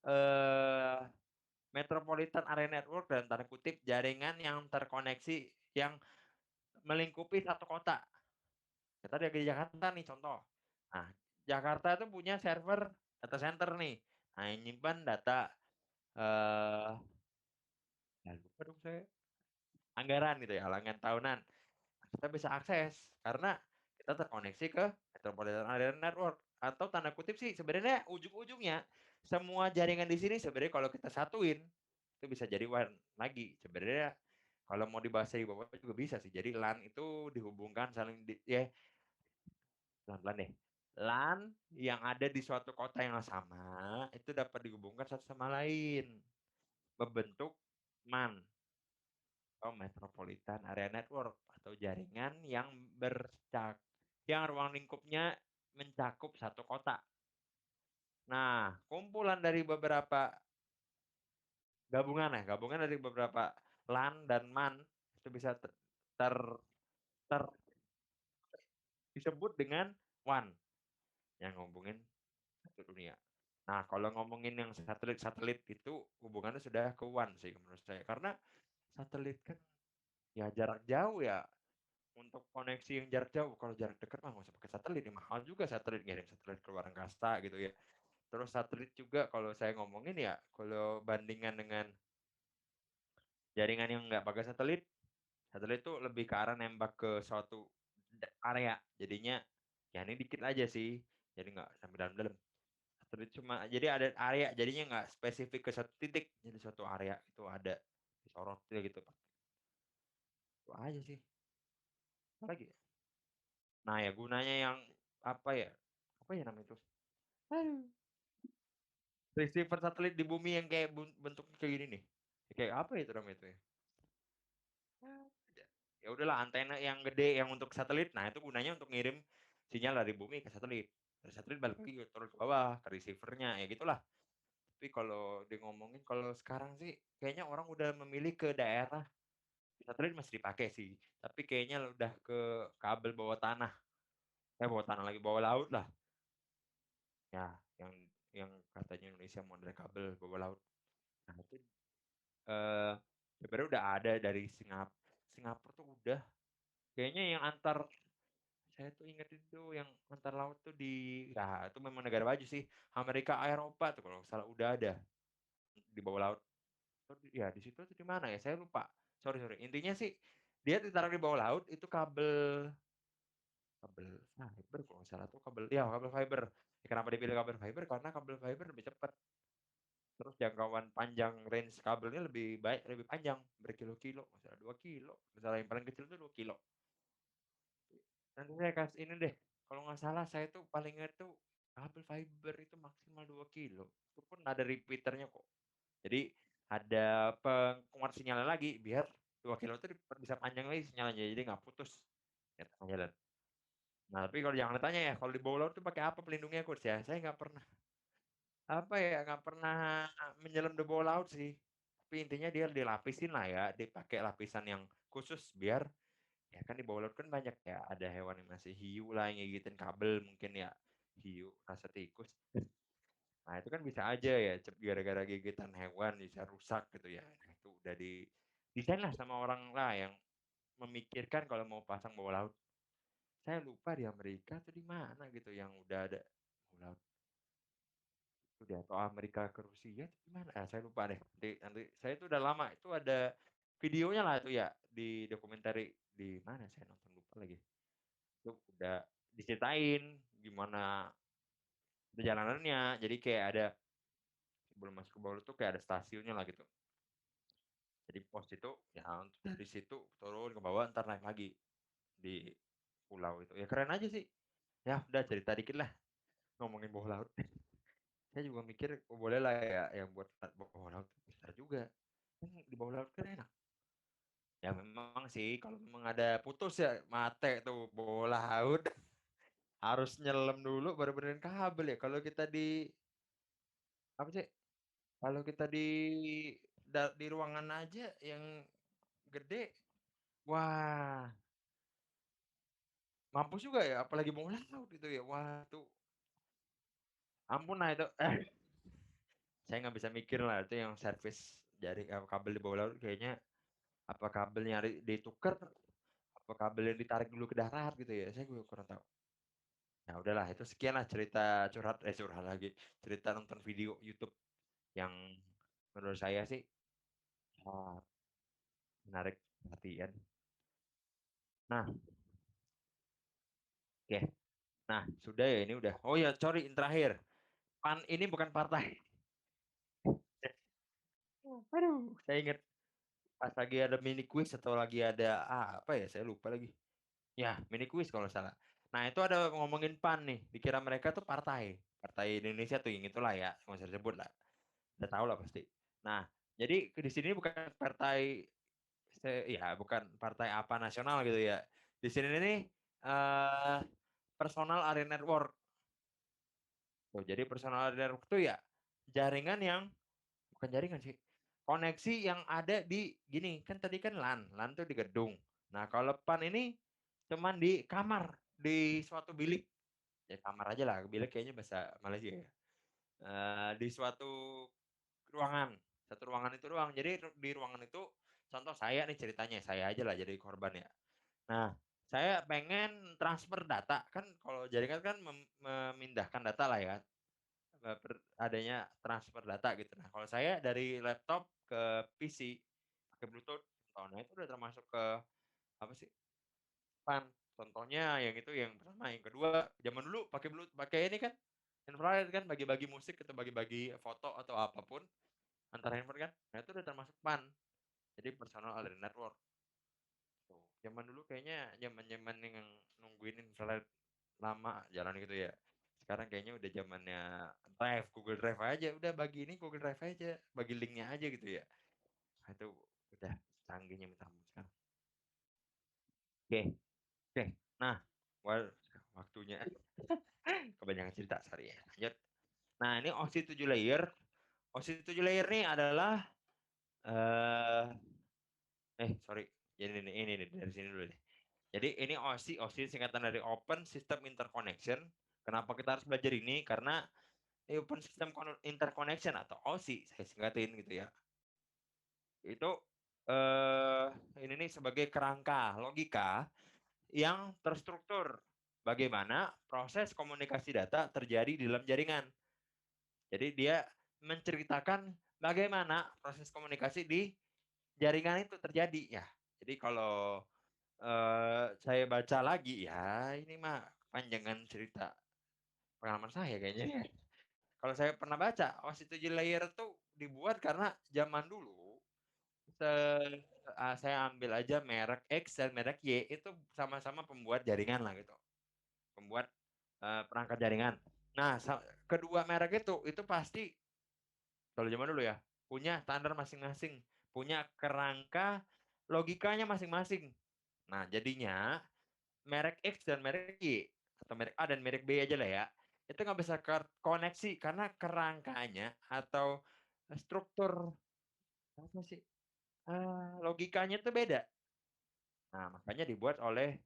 eh, Metropolitan Area Network dan tanda kutip jaringan yang terkoneksi yang melingkupi satu kota. Kita lagi di Jakarta nih contoh. Nah Jakarta itu punya server data center nih. Nah yang nyimpan data eh lupa dong saya. Anggaran gitu ya, anggaran tahunan. Kita bisa akses karena kita terkoneksi ke Metropolitan Area Network atau tanda kutip sih sebenarnya ujung-ujungnya semua jaringan di sini sebenarnya kalau kita satuin itu bisa jadi WAN lagi. Sebenarnya kalau mau dibahas di bawah juga bisa sih. Jadi LAN itu dihubungkan saling pelan-pelan deh. LAN yang ada di suatu kota yang sama itu dapat dihubungkan satu sama lain membentuk MAN atau Metropolitan Area Network atau jaringan yang yang ruang lingkupnya mencakup satu kota. Nah, kumpulan dari beberapa gabungan dari beberapa LAN dan MAN itu bisa ter, ter- disebut dengan WAN yang ngomongin satu dunia. Nah, kalau ngomongin yang satelit-satelit itu hubungannya sudah ke WAN sih menurut saya. Karena satelit kan ya jarak jauh ya. Untuk koneksi yang jarak jauh, kalau jarak dekat mah nggak usah pakai satelit, ya mahal juga satelit ngirim satelit ke luar angkasa gitu ya. Terus satelit juga kalau saya ngomongin ya, kalau bandingan dengan jaringan yang nggak pakai satelit, satelit itu lebih ke arah nembak ke suatu area. Jadinya ya ini dikit aja sih, jadi nggak sampai dalam-dalam. Satelit cuma jadi ada area, jadinya nggak spesifik ke satu titik, jadi suatu area itu ada disorot gitu. Itu aja sih. Apa lagi? Nah ya gunanya yang apa ya? Apa ya namanya itu? Aduh. receiver satelit di bumi yang kayak bentuknya kayak gini nih. Kayak apa itu namanya itu ya? Ya ya udahlah antena yang gede yang untuk satelit, nah itu gunanya untuk ngirim sinyal dari bumi ke satelit. Dari satelit balik lagi turun ke bawah ke receiver-nya, ya gitulah. Tapi kalau ngomongin kalau sekarang sih kayaknya orang udah memilih ke daerah, satelit masih dipakai sih, tapi kayaknya udah ke kabel bawah tanah, bawah tanah lagi, bawah laut lah. Ya, yang katanya Indonesia mau ada kabel bawah laut. Nah itu eh sebenarnya udah ada dari Singapura tuh udah. Kayaknya yang antar saya tuh inget itu yang antar laut tuh ya itu memang negara maju sih. Amerika, Eropa tuh kalau nggak salah udah ada di bawah laut. Ya di situ tuh di mana ya? Saya lupa. Sorry sorry. Intinya sih dia ditaruh di bawah laut itu kabel kabel fiber kalau nggak salah tuh kabel fiber. Ya, kenapa dipilih kabel fiber? Karena kabel fiber lebih cepat. Terus jangkauan panjang range kabelnya lebih baik, lebih panjang berkilo-kilo, misalnya 2 kilo, misalnya yang paling kecil itu 2 kilo. Nanti saya kasih ini deh, kalau nggak salah saya tuh paling ingat tuh kabel fiber itu maksimal 2 kilo. Itu pun ada repeaternya kok. Jadi ada penguat sinyalnya lagi biar 2 kilo itu bisa panjang lagi sinyalnya, jadi nggak putus. Ya, tengah jalan. Nah, tapi kalau jangan ditanya ya, kalau di bawah laut tuh pakai apa pelindungnya coach ya? Saya nggak pernah apa ya, nggak pernah menyelam di bawah laut sih. Tapi intinya dia dilapisin lah ya, dipakai lapisan yang khusus biar ya kan di bawah laut kan banyak ya, ada hewan yang masih hiu lah yang gigitin kabel mungkin ya, hiu, rasa tikus. Nah itu kan bisa aja ya, gara-gara gigitan hewan bisa rusak gitu ya. Nah itu udah di desain lah sama orang lah yang memikirkan kalau mau pasang bawah laut. Saya lupa di Amerika atau di mana gitu yang udah ada bawah laut. Udah atau Amerika ke Rusia atau gimana? Saya lupa deh. Nanti saya itu udah lama itu ada videonya lah itu ya di dokumenter di mana saya nonton lupa lagi. Itu udah diceritain gimana perjalanannya. Jadi kayak ada sebelum masuk ke bawah itu kayak ada stasiunnya lah gitu. Jadi pos itu ya dari situ turun ke bawah ntar naik lagi di pulau itu. Ya keren aja sih. Ya udah cerita dikit lah ngomongin bawah laut. Saya juga mikir oh, boleh lah ya yang buat bawah laut besar juga. Kan di bawah laut kan enak. Ya memang sih kalau memang ada putus ya mate tuh bawah laut harus nyelam dulu baru benerin kabel ya. Kalau kita di apa sih? Kalau kita di ruangan aja yang gede, wah mampus juga ya. Apalagi bawah laut gitu ya. Wah tuh ampun lah itu. Saya nggak bisa mikir lah itu yang servis jaring kabel di bawah laut kayaknya apa kabelnya ditukar apa kabel yang ditarik dulu ke darat gitu ya. Saya juga kurang tahu. Ya udahlah itu sekian lah cerita curhat lagi cerita nonton video YouTube yang menurut saya sih ah, menarik perhatian. Nah, oke. Nah, sudah ya ini udah. Oh ya, sorry yang terakhir. PAN ini bukan partai. Aduh, saya ingat pas lagi ada mini quiz atau lagi ada apa ya, saya lupa lagi. Ya, mini quiz kalau nggak salah. Nah, itu ada ngomongin PAN nih. Dikira mereka tuh partai. Partai Indonesia tuh yang itulah ya, nggak usah disebut lah. Udah tahu lah pasti. Nah, jadi di sini bukan partai ya bukan partai apa nasional gitu ya. Di sini nih eh personal area network. Tuh, jadi personal area network itu ya jaringan yang bukan jaringan sih. Koneksi yang ada di gini, kan tadi kan LAN, LAN tuh di gedung. Nah, kalau PAN ini cuman di kamar, di suatu bilik. Ya kamar aja lah, bilik kayaknya bahasa Malaysia ya. Di suatu ruangan, satu ruangan itu doang. Jadi di ruangan itu contoh saya nih ceritanya, saya aja lah jadi korban ya. Nah, saya pengen transfer data kan kalau jaringan kan memindahkan data lah ya. Adanya transfer data gitu. Nah, kalau saya dari laptop ke PC pakai Bluetooth, contohnya itu udah termasuk ke apa sih? PAN. Contohnya yang itu yang pertama, yang kedua, zaman dulu pakai Bluetooth, pakai ini kan infrared kan bagi-bagi musik atau bagi-bagi foto atau apapun antar handphone kan. Nah, itu udah termasuk PAN. Jadi personal area network. Tuh. Zaman dulu kayaknya zaman-zaman yang nungguin infrared lama jalan gitu ya. Sekarang kayaknya udah zamannya Drive, Google Drive aja, udah bagi ini Google Drive aja, bagi linknya aja gitu ya. Nah, itu udah canggihnya minta ampun sekarang. Oke, oke. Nah, waktunya kebanyakan cerita, sorry ya. Lanjut. Nah, ini OSI 7 layer. OSI 7 layer nih adalah sorry. Ini nih dari sini dulu deh. Jadi ini OSI singkatan dari Open System Interconnection. Kenapa kita harus belajar ini? Karena Open System Interconnection atau OSI saya singkatin gitu ya. Itu ini nih sebagai kerangka logika yang terstruktur. Bagaimana proses komunikasi data terjadi di dalam jaringan. Jadi dia menceritakan bagaimana proses komunikasi di jaringan itu terjadi ya. Jadi kalau saya baca lagi ya ini mah panjangan cerita pengalaman saya kayaknya ya. Kalau saya pernah baca, OSI 7 layer tuh dibuat karena zaman dulu saya ambil aja merek X dan merek Y itu sama-sama pembuat jaringan lah gitu. Pembuat perangkat jaringan. Nah, kedua merek itu pasti kalau zaman dulu ya punya standar masing-masing, punya kerangka logikanya masing-masing. Nah, jadinya merek X dan merek Y atau merek A dan merek B aja lah ya. Itu nggak bisa koneksi karena kerangkanya atau struktur apa sih? Logikanya itu beda. Nah, makanya dibuat oleh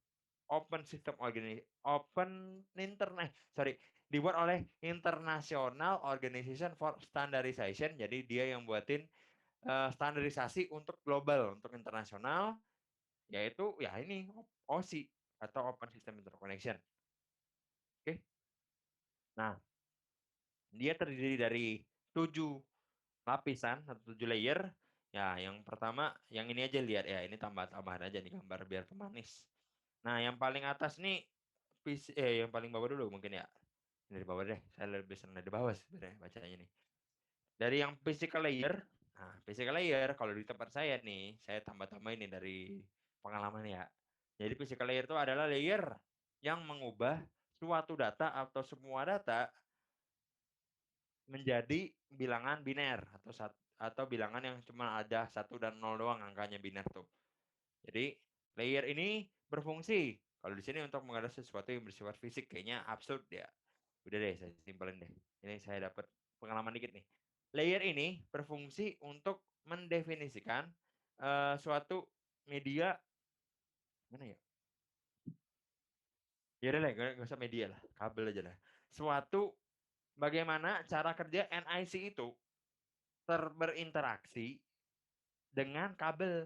dibuat oleh International Organization for Standardization. Jadi dia yang buatin standarisasi untuk global, untuk internasional, yaitu ya ini OSI atau Open System Interconnection. Oke. Nah, dia terdiri dari 7 lapisan atau 7 layer. Ya, yang pertama yang ini aja lihat ya, ini tambah-tambahan aja nih gambar biar pemanis. Nah, yang paling atas nih yang paling bawah dulu mungkin ya. Dari bawah deh, saya lebih senang dari bawah sebenarnya bacanya nih. Dari yang physical layer, nah physical layer kalau di tempat saya nih, saya tambah-tambah ini dari pengalaman ya. Jadi physical layer itu adalah layer yang mengubah suatu data atau semua data menjadi bilangan biner atau bilangan yang cuma ada 1 dan 0 doang angkanya biner tuh. Jadi layer ini berfungsi kalau di sini untuk mengadopsi sesuatu yang bersifat fisik kayaknya absurd ya. Udah deh saya simpelin deh. Ini saya dapat pengalaman dikit nih. Layer ini berfungsi untuk mendefinisikan suatu media mana ya? Ya udah lah, nggak usah media lah, kabel aja lah. Suatu bagaimana cara kerja NIC itu berinteraksi dengan kabel.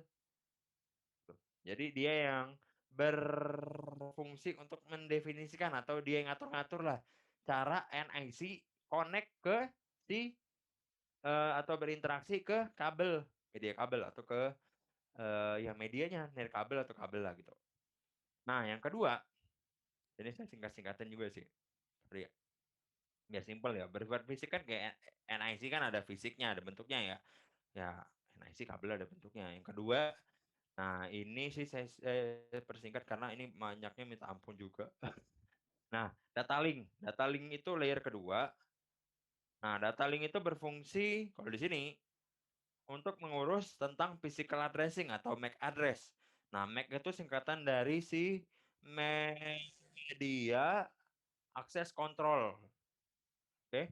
Jadi dia yang berfungsi untuk mendefinisikan atau dia yang ngatur-ngatur lah cara NIC connect ke si atau berinteraksi ke kabel, media kabel atau ke ya medianya nirkabel atau kabel lah gitu. Nah, yang kedua, ini saya singkat-singkatin juga sih. Sorry ya. Biar simpel ya. Bersifat fisik kan kayak NIC kan ada fisiknya, ada bentuknya ya. Ya, NIC kabel ada bentuknya. Yang kedua, nah ini sih saya persingkat karena ini banyaknya minta ampun juga. Nah, data link. Data link itu layer kedua. Nah, data link itu berfungsi kalau di sini untuk mengurus tentang physical addressing atau MAC address. Nah, MAC itu singkatan dari si media access control. Oke.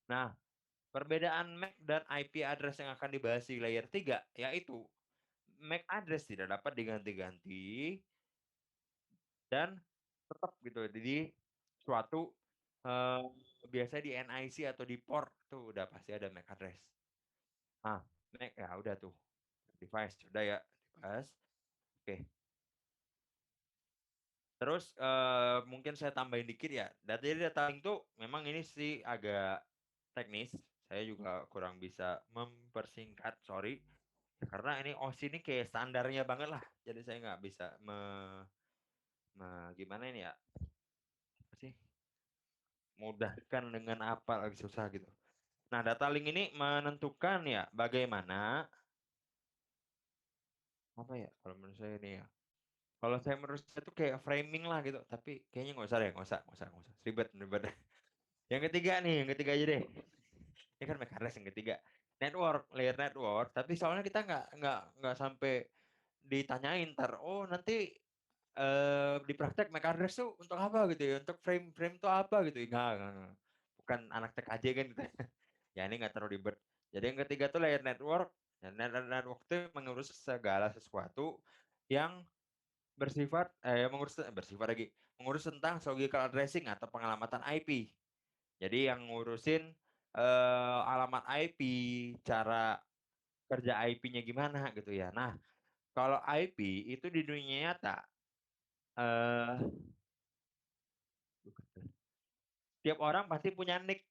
Nah, perbedaan MAC dan IP address yang akan dibahas di layer 3 yaitu MAC address tidak dapat diganti-ganti dan tetap gitu. Jadi suatu eh, biasanya di NIC atau di port tuh udah pasti ada MAC address. Nah, MAC ya udah tuh device sudah ya dibahas. Oke. Terus mungkin saya tambahin dikit ya. Jadi data link tuh memang ini sih agak teknis. Saya juga kurang bisa mempersingkat, sorry. Karena ini OSI ini kayak standarnya banget lah. Jadi saya nggak bisa gimana ini ya? Apa sih? Mudahkan dengan apa lagi susah gitu. Nah, data link ini menentukan ya bagaimana apa ya kalau menurut saya ini ya. Kalau saya menurut saya tuh kayak framing lah gitu, tapi kayaknya nggak usah deh, nggak usah. Ribet, ribet. Yang ketiga nih, yang ketiga aja deh. Ini kan MAC address yang ketiga. Network, layer network. Tapi soalnya kita nggak sampai ditanyain ntar. Oh nanti di praktek MAC address tuh untuk apa gitu ya? Untuk frame tuh apa gitu? Nggak. Bukan anak TKJ kan gitu. Ya ini nggak terlalu ribet. Jadi yang ketiga tuh layer network. Dan network itu mengurus segala sesuatu yang bersifat lagi mengurus tentang logical addressing atau pengalamatan IP. Jadi yang ngurusin alamat IP, cara kerja IP-nya gimana gitu ya. Nah, kalau IP itu di dunia nyata eh tiap orang pasti punya nick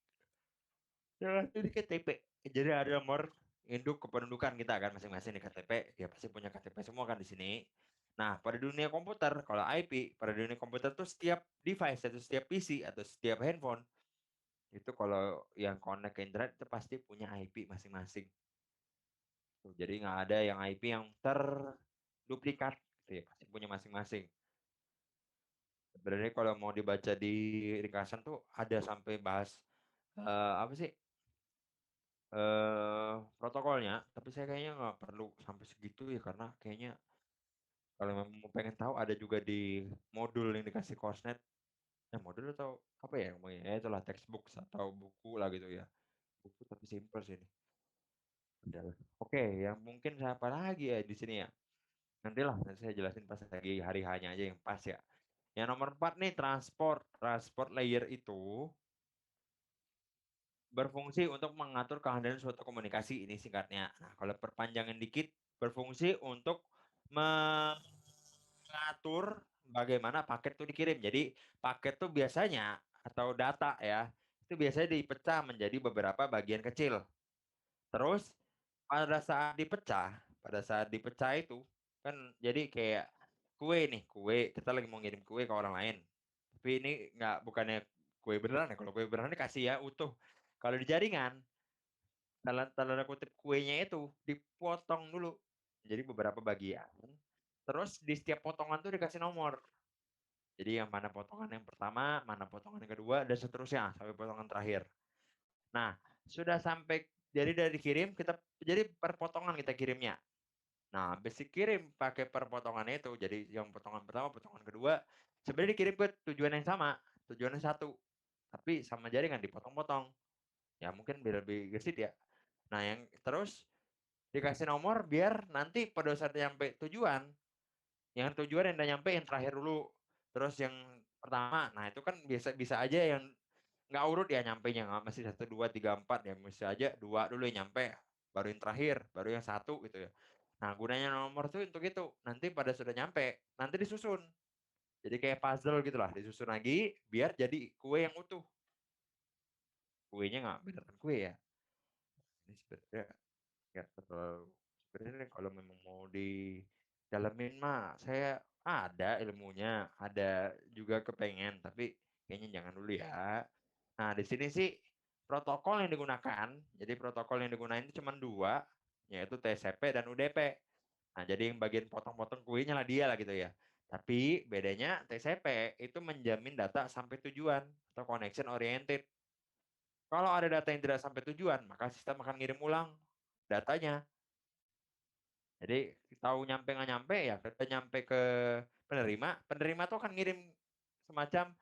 di KTP. Jadi ada nomor induk kependudukan kita kan masing-masing di KTP. Ya pasti punya KTP semua kan di sini. Nah, pada dunia komputer, kalau IP, pada dunia komputer tuh setiap device atau setiap PC atau setiap handphone itu kalau yang connect ke internet itu pasti punya IP masing-masing. Tuh, jadi nggak ada yang IP yang terduplikat gitu ya, pasti punya masing-masing. Sebenarnya kalau mau dibaca di ringkasan tuh ada sampai bahas apa sih protokolnya, tapi saya kayaknya nggak perlu sampai segitu ya karena kayaknya kalau memang mau pengen tahu ada juga di modul yang dikasih Coursenet, modul atau apa ya ngomongnya ya itulah textbook atau buku lah gitu ya, buku tapi simple sih ini. Udah lah. Oke, yang mungkin siapa lagi ya di sini ya? Nanti saya jelasin pas lagi hari hanya aja yang pas ya. Yang nomor 4 nih transport. Transport layer itu berfungsi untuk mengatur kehadiran suatu komunikasi ini singkatnya. Nah, kalau perpanjangan dikit berfungsi untuk mengatur bagaimana paket itu dikirim. Jadi paket tuh biasanya atau data ya, itu biasanya dipecah menjadi beberapa bagian kecil. Terus pada saat dipecah itu kan jadi kayak kue nih, kue kita lagi mau ngirim kue ke orang lain. Tapi ini nggak bukannya kue beneran ya. Kalau kue beneran dikasih ya utuh. Kalau di jaringan, dalam tanda kutip kuenya itu dipotong dulu jadi beberapa bagian. Terus di setiap potongan tuh dikasih nomor. Jadi yang mana potongan yang pertama, mana potongan yang kedua, dan seterusnya sampai potongan terakhir. Nah, sudah sampai dari dikirim kita jadi per potongan kita kirimnya. Nah, habis dikirim pakai per potongannya itu, jadi yang potongan pertama, potongan kedua, sebenarnya dikirim ke tujuan yang sama, tujuannya satu, tapi sama jaringan dipotong-potong. Ya mungkin biar lebih gesit ya. Nah, yang terus dikasih nomor biar nanti pada saat nyampe tujuan, yang tujuan yang udah nyampe yang terakhir dulu. Terus yang pertama, nah itu kan bisa bisa aja yang nggak urut ya nyampenya, nggak mesti 1, 2, 3, 4 ya, mesti aja 2 dulu yang nyampe, baru yang terakhir, baru yang satu gitu ya. Nah gunanya nomor tuh untuk itu, nanti pada sudah nyampe, nanti disusun. Jadi kayak puzzle gitu lah, disusun lagi biar jadi kue yang utuh. Kuenya nggak beneran kue ya. Ini sebenarnya nggak terlalu, sebenarnya kalau memang mau didalemin mah saya ada ilmunya, ada juga kepengen, tapi kayaknya jangan dulu ya. Nah, di sini sih protokol yang digunakan, jadi protokol yang digunakan itu cuma dua, yaitu TCP dan UDP. Nah, jadi yang bagian potong-potong kuenya lah dia lah gitu ya. Tapi bedanya TCP itu menjamin data sampai tujuan atau connection oriented. Kalau ada data yang tidak sampai tujuan, maka sistem akan ngirim ulang datanya. Jadi tahu nyampe nggak nyampe ya kita nyampe ke penerima, penerima tuh akan ngirim semacam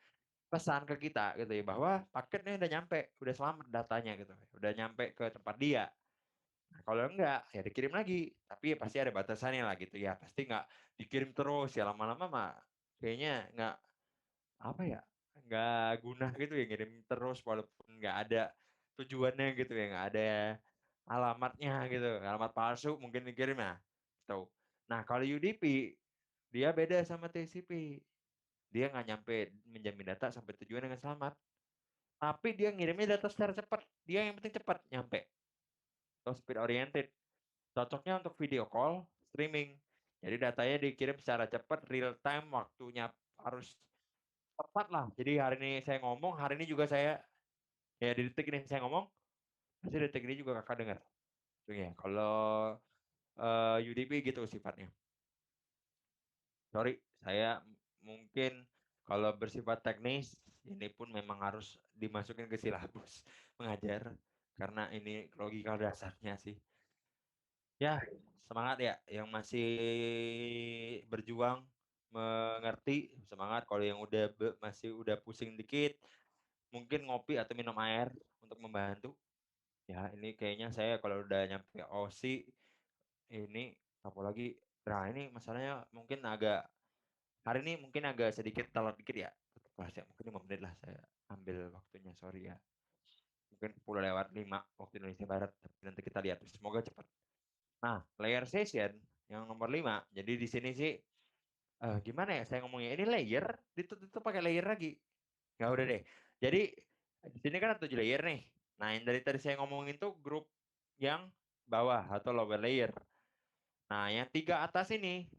pesan ke kita gitu ya bahwa paketnya udah nyampe, udah selamat datanya gitu, udah nyampe ke tempat dia. Nah, kalau enggak ya dikirim lagi, tapi ya pasti ada batasannya lah gitu ya, pasti nggak dikirim terus ya lama-lama mah kayaknya nggak apa ya, nggak guna gitu ya ngirim terus walaupun nggak ada tujuannya gitu ya, nggak ada alamatnya gitu, alamat palsu mungkin dikirim ya. Tuh. Nah kalau UDP dia beda sama TCP. Dia nggak nyampe menjamin data sampai tujuan dengan selamat. Tapi dia ngirimnya data secara cepat. Dia yang penting cepat nyampe. Atau speed oriented. Cocoknya untuk video call, streaming. Jadi datanya dikirim secara cepat, real time, waktunya harus tepat lah. Jadi hari ini saya ngomong, hari ini juga saya, ya di detik ini saya ngomong, pasti detik ini juga kakak dengar. Tuh ya, kalau UDP gitu sifatnya. Sorry, saya mungkin kalau bersifat teknis Ini pun memang harus dimasukin ke silabus mengajar karena ini logika dasarnya sih. Ya, semangat ya yang masih berjuang mengerti, semangat. Kalau yang udah masih udah pusing dikit, mungkin ngopi atau minum air untuk membantu. Ya, ini kayaknya saya kalau udah nyampe OSI ini apalagi, nah ini masalahnya mungkin agak hari ini mungkin agak sedikit telat dikit ya. Tetap lah ya, mungkin 5 menit lah saya ambil waktunya, sorry ya. Mungkin 10 lewat 5 waktu Indonesia Barat, tapi nanti kita lihat. Semoga cepat. Nah, layer session yang nomor 5. Jadi di sini sih gimana ya saya ngomongnya? Ini layer ditutup pakai layer lagi. Ya udah deh. Jadi di sini kan ada 7 layer nih. Nah, yang dari tadi saya ngomongin tuh grup yang bawah atau lower layer. Nah, yang 3 atas ini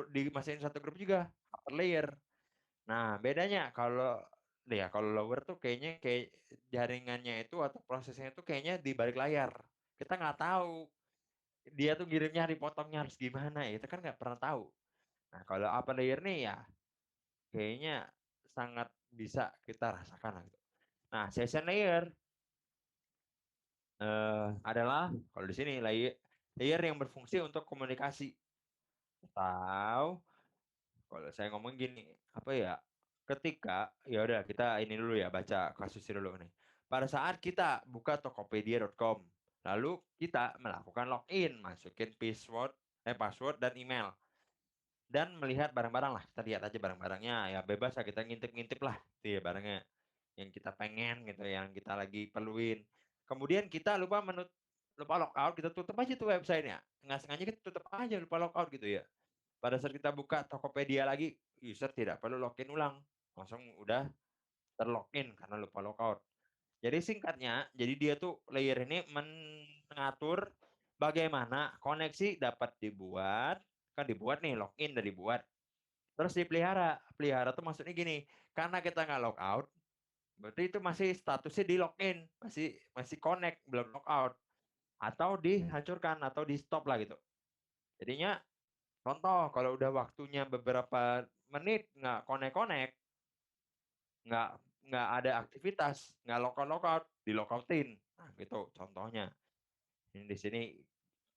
dimasukin satu grup juga, upper layer. Nah, bedanya kalau ya kalau lower tuh kayaknya kayak jaringannya itu atau prosesnya itu kayaknya di balik layar. Kita nggak tahu dia tuh ngirimnya dipotongnya harus gimana ya, itu kan nggak pernah tahu. Nah, kalau upper layer nih ya kayaknya sangat bisa kita rasakan lah gitu. Nah, session layer adalah kalau di sini layer yang berfungsi untuk komunikasi atau kalau saya ngomong gini, apa ya? Ketika ya udah kita ini dulu ya baca kasusnya dulu nih. Pada saat kita buka tokopedia.com, lalu kita melakukan login, masukin password dan email dan melihat barang-barang lah. Kita lihat aja barang-barangnya ya bebas lah kita ngintip-ngintip lah itu ya barangnya yang kita pengen gitu yang kita lagi perluin. Kemudian kita lupa logout, kita tutup aja tuh websitenya. Nggak sengaja kita tutup aja lupa logout gitu ya. Pada saat kita buka Tokopedia lagi, user tidak perlu login ulang. Langsung udah terlogin karena lupa logout. Jadi singkatnya, jadi dia tuh layer ini mengatur bagaimana koneksi dapat dibuat, kan dibuat nih, login dan dibuat. Terus dipelihara. Pelihara tuh maksudnya gini, karena kita nggak logout, berarti itu masih statusnya di login, masih masih connect, belum logout. Atau dihancurkan atau di stop lah gitu. Jadinya contoh kalau udah waktunya beberapa menit nggak connect-connect, nggak nggak ada aktivitas, nggak lockout-lockout, di-lockoutin. Nah, gitu contohnya. Ini di sini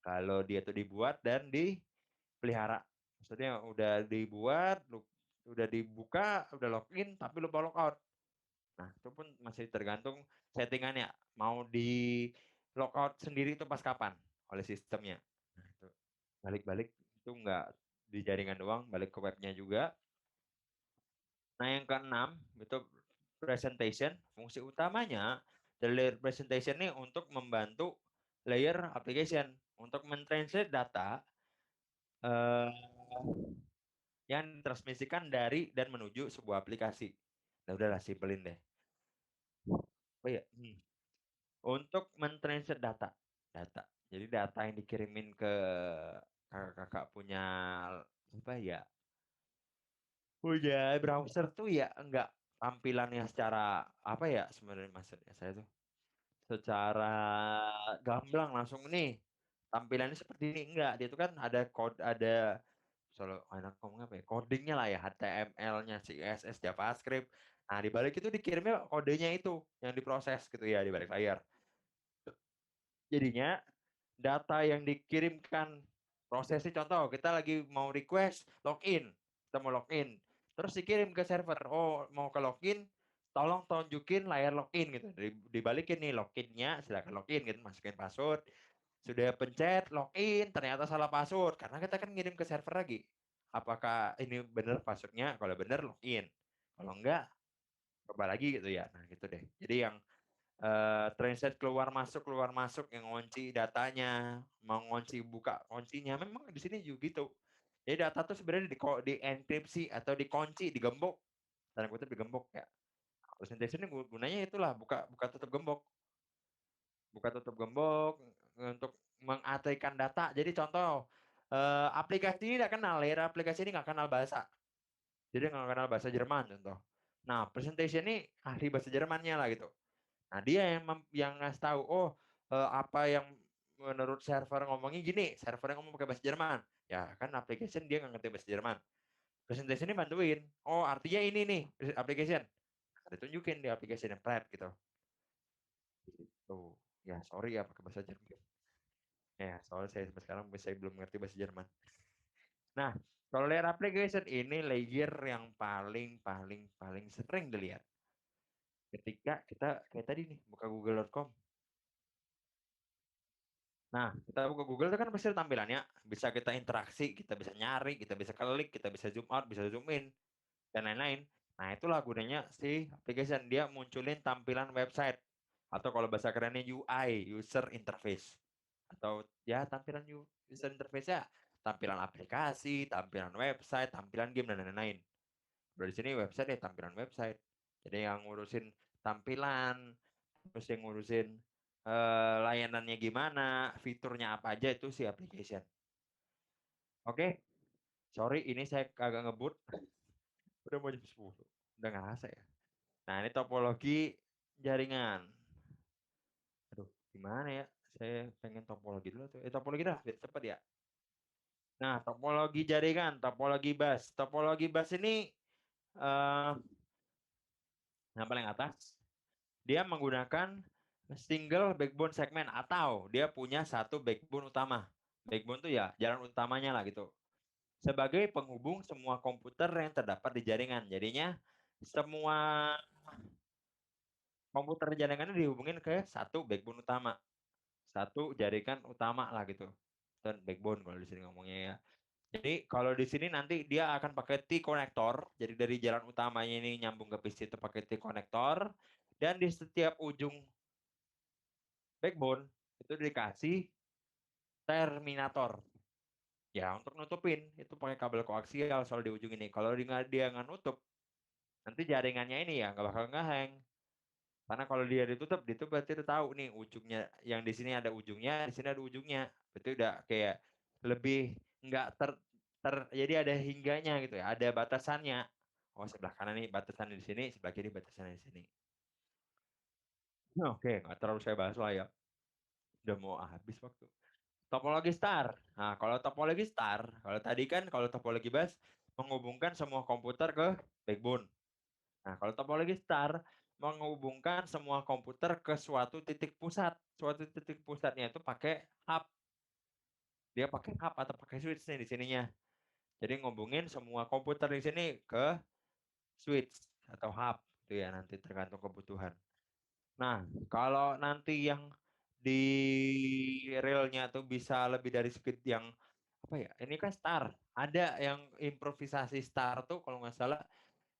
kalau dia tuh dibuat dan dipelihara. Maksudnya udah dibuat, udah dibuka, udah login tapi lupa lockout. Nah, itu pun masih tergantung settingannya. Mau di lockout sendiri itu pas kapan oleh sistemnya. Nah, itu balik-balik itu nggak di jaringan doang, balik ke webnya juga. Nah, yang keenam itu presentation. Fungsi utamanya dari layer presentation ini untuk membantu layer application untuk mentranslate data eh, yang ditransmisikan dari dan menuju sebuah aplikasi. Nah, udahlah simpelin deh. Oh iya, untuk mentranslate data. Jadi data yang dikirimin ke kakak-kakak punya apa ya? Punya browser tuh ya enggak tampilannya secara apa ya sebenarnya maksudnya saya tuh secara gamblang langsung nih tampilannya seperti ini enggak dia itu kan ada ada solo anak ngomong apa ya codingnya lah ya HTML-nya CSS JavaScript nah di balik itu dikirimnya kodenya itu yang diproses gitu ya di balik layar jadinya data yang dikirimkan prosesnya contoh kita lagi mau request login kita mau login terus dikirim ke server oh mau ke login tolong tunjukin layar login gitu dibalikin nih loginnya silakan login gitu masukin password sudah pencet login ternyata salah password karena kita kan ngirim ke server lagi apakah ini benar passwordnya kalau benar login kalau enggak coba lagi gitu ya nah gitu deh jadi yang translate keluar masuk yang ngunci datanya, mau ngunci buka kuncinya, memang di sini juga gitu. Jadi data tuh sebenarnya di enkripsi atau dikunci, digembok, tanda kutip digembok ya. Presentation ini gunanya itulah buka buka tutup gembok, buka tutup gembok untuk mengartikan data. Jadi contoh aplikasi ini tidak kenal, layar aplikasi ini nggak kenal bahasa. Jadi nggak kenal bahasa Jerman contoh. Nah, presentation ini ahli bahasa Jermannya lah gitu. Nah, dia yang ngasih tahu, oh apa yang menurut server ngomongnya gini, servernya ngomong pakai bahasa Jerman. Ya kan application dia nggak ngerti bahasa Jerman. Presentation ini bantuin. Oh artinya ini nih application. ditunjukin di aplikasi Pret gitu. Gitu. Ya sorry ya pakai bahasa Jerman. Ya soalnya saya sampai sekarang saya belum ngerti bahasa Jerman. Nah, kalau lihat application ini layer yang paling sering dilihat. Ketika kita kayak tadi nih buka google.com. Nah, kita buka Google itu kan pasti ada tampilannya. Bisa kita interaksi, kita bisa nyari, kita bisa klik, kita bisa zoom out, bisa zoom in, dan lain-lain. Nah, itulah gunanya si application. Dia munculin tampilan website. Atau kalau bahasa kerennya UI, User Interface. Atau ya tampilan user interface ya. Tampilan aplikasi, tampilan website, tampilan game, dan lain-lain. Kalau di sini website ya tampilan website. Jadi yang ngurusin tampilan, terus yang ngurusin layanannya gimana, fiturnya apa aja itu si application. Oke, sorry ini saya agak ngebut. Udah mau jam 10. Udah ngerasa ya. Nah, ini topologi jaringan. Aduh, gimana ya? Saya pengen topologi dulu tuh. Topologi dah, biar cepet ya. Nah, topologi jaringan, topologi bus. Topologi bus ini yang paling atas, dia menggunakan single backbone segment atau dia punya satu backbone utama. Backbone itu ya jalan utamanya lah gitu. Sebagai penghubung semua komputer yang terdapat di jaringan. Jadinya semua komputer di jaringan ini dihubungin ke satu backbone utama. Satu jaringan utama lah gitu. Dan backbone kalau di sini ngomongnya ya. Jadi kalau di sini nanti dia akan pakai T-konektor. Jadi dari jalan utamanya ini nyambung ke PC itu pakai T-konektor. Dan di setiap ujung backbone itu dikasih terminator. Ya untuk nutupin itu pakai kabel koaksial soal di ujung ini. Kalau dia nggak nutup, nanti jaringannya ini ya nggak bakal ngehang. Karena kalau dia ditutup berarti udah tahu nih ujungnya yang di sini ada ujungnya, di sini ada ujungnya. Berarti udah kayak lebih nggak jadi ada hingganya gitu ya, ada batasannya. Oh sebelah kanan nih batasannya di sini, sebelah kiri batasannya di sini. Oke, nggak terlalu saya bahas lah ya. Udah mau habis waktu. Topologi star. Nah, kalau topologi star, kalau tadi kan kalau topologi bus menghubungkan semua komputer ke backbone. Nah, kalau topologi star menghubungkan semua komputer ke suatu titik pusat. Suatu titik pusatnya itu pakai hub. Dia pakai hub atau pakai switch nih di sininya. Jadi ngubungin semua komputer di sini ke switch atau hub itu ya nanti tergantung kebutuhan. Nah, kalau nanti yang di realnya tuh bisa lebih dari speed yang apa ya? Ini kan star. Ada yang improvisasi star tuh kalau nggak salah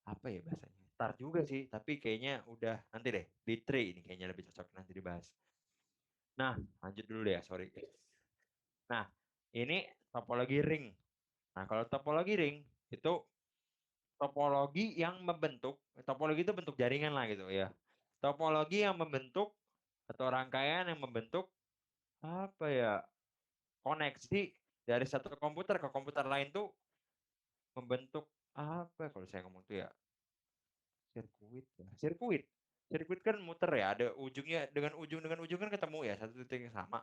apa ya bahasanya? Star juga sih, tapi kayaknya udah nanti deh di tree ini kayaknya lebih cocok nanti dibahas. Nah, lanjut dulu deh ya, sorry. Nah, ini topologi ring. Nah, kalau topologi ring itu topologi yang membentuk, topologi itu bentuk jaringan lah gitu ya. Topologi yang membentuk atau rangkaian yang membentuk apa ya koneksi dari satu komputer ke komputer lain tuh membentuk apa ya kalau saya ngomong tuh ya sirkuit ya. Sirkuit kan muter ya ada ujungnya dengan ujung kan ketemu ya satu titik yang sama.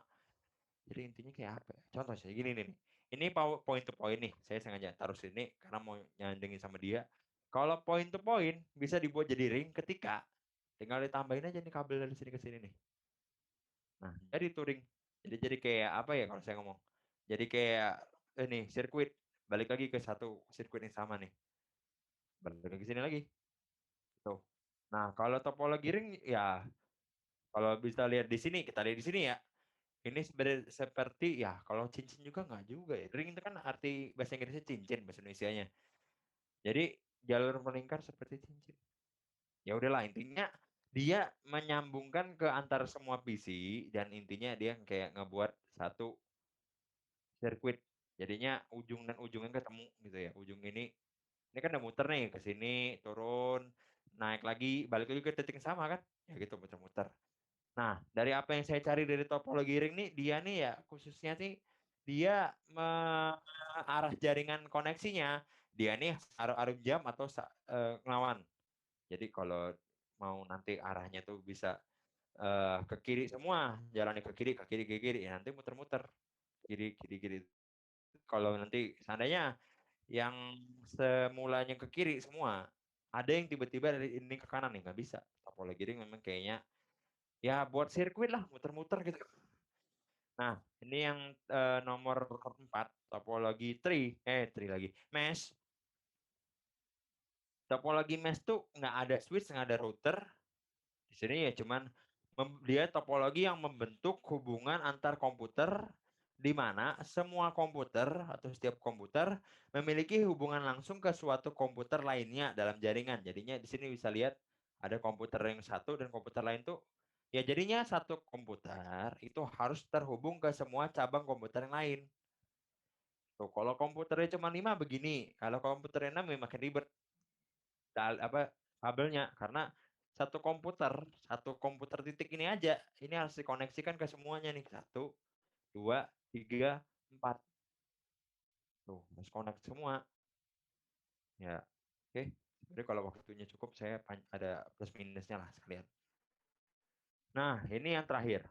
Jadi intinya kayak apa ya? Contoh saya gini nih. Ini point to point nih. Saya sengaja taruh sini karena mau nyandingin sama dia. Kalau point to point bisa dibuat jadi ring ketika tinggal ditambahin aja nih kabel dari sini ke sini nih. Nah, jadi touring. Jadi kayak apa ya kalau saya ngomong? Jadi kayak ini sirkuit. Balik lagi ke satu sirkuit yang sama nih. Balik lagi ke sini lagi. Tuh. Nah, kalau topologi ring ya kalau bisa lihat di sini, kita lihat di sini ya. Ini seperti ya kalau cincin juga nggak juga ya. Ring itu kan arti bahasa Inggrisnya cincin bahasa Indonesianya. Jadi jalur melingkar seperti cincin. Ya udahlah intinya dia menyambungkan ke antar semua PC dan intinya dia kayak ngebuat satu sirkuit. Jadinya ujung dan ujungnya ketemu gitu ya. Ujung ini kan udah muter nih ke sini, turun, naik lagi, balik lagi ke titik yang sama kan? Ya gitu muter-muter. Nah, dari apa yang saya cari dari topologi ring nih, dia nih ya khususnya sih dia arah jaringan koneksinya, dia nih arah jam atau ngelawan. Jadi kalau mau nanti arahnya tuh bisa ke kiri semua, jalannya ke kiri, ke kiri, ke kiri, ya nanti muter-muter kiri, kiri, kiri. Kalau nanti seandainya yang semulanya ke kiri semua, Ada yang tiba-tiba dari ini ke kanan nih, nggak bisa. Topologi ring memang kayaknya ya buat sirkuit lah, muter-muter gitu. Nah, ini yang nomor 4, topologi tree lagi, mesh. Topologi mesh tuh nggak ada switch, nggak ada router. Di sini ya cuman dia topologi yang membentuk hubungan antar komputer di mana semua komputer atau setiap komputer memiliki hubungan langsung ke suatu komputer lainnya dalam jaringan. Jadinya di sini bisa lihat ada komputer yang satu dan komputer lain tuh ya jadinya satu komputer itu harus terhubung ke semua cabang komputer yang lain. Tuh, kalau komputernya cuma 5 begini, kalau komputernya 6 ya makin ribet kabelnya karena satu komputer titik ini aja ini harus dikoneksikan ke semuanya nih, 1, 2, 3, 4 tuh harus connect semua ya. Oke, jadi kalau waktunya cukup saya ada plus minusnya lah sekalian. Nah, ini yang terakhir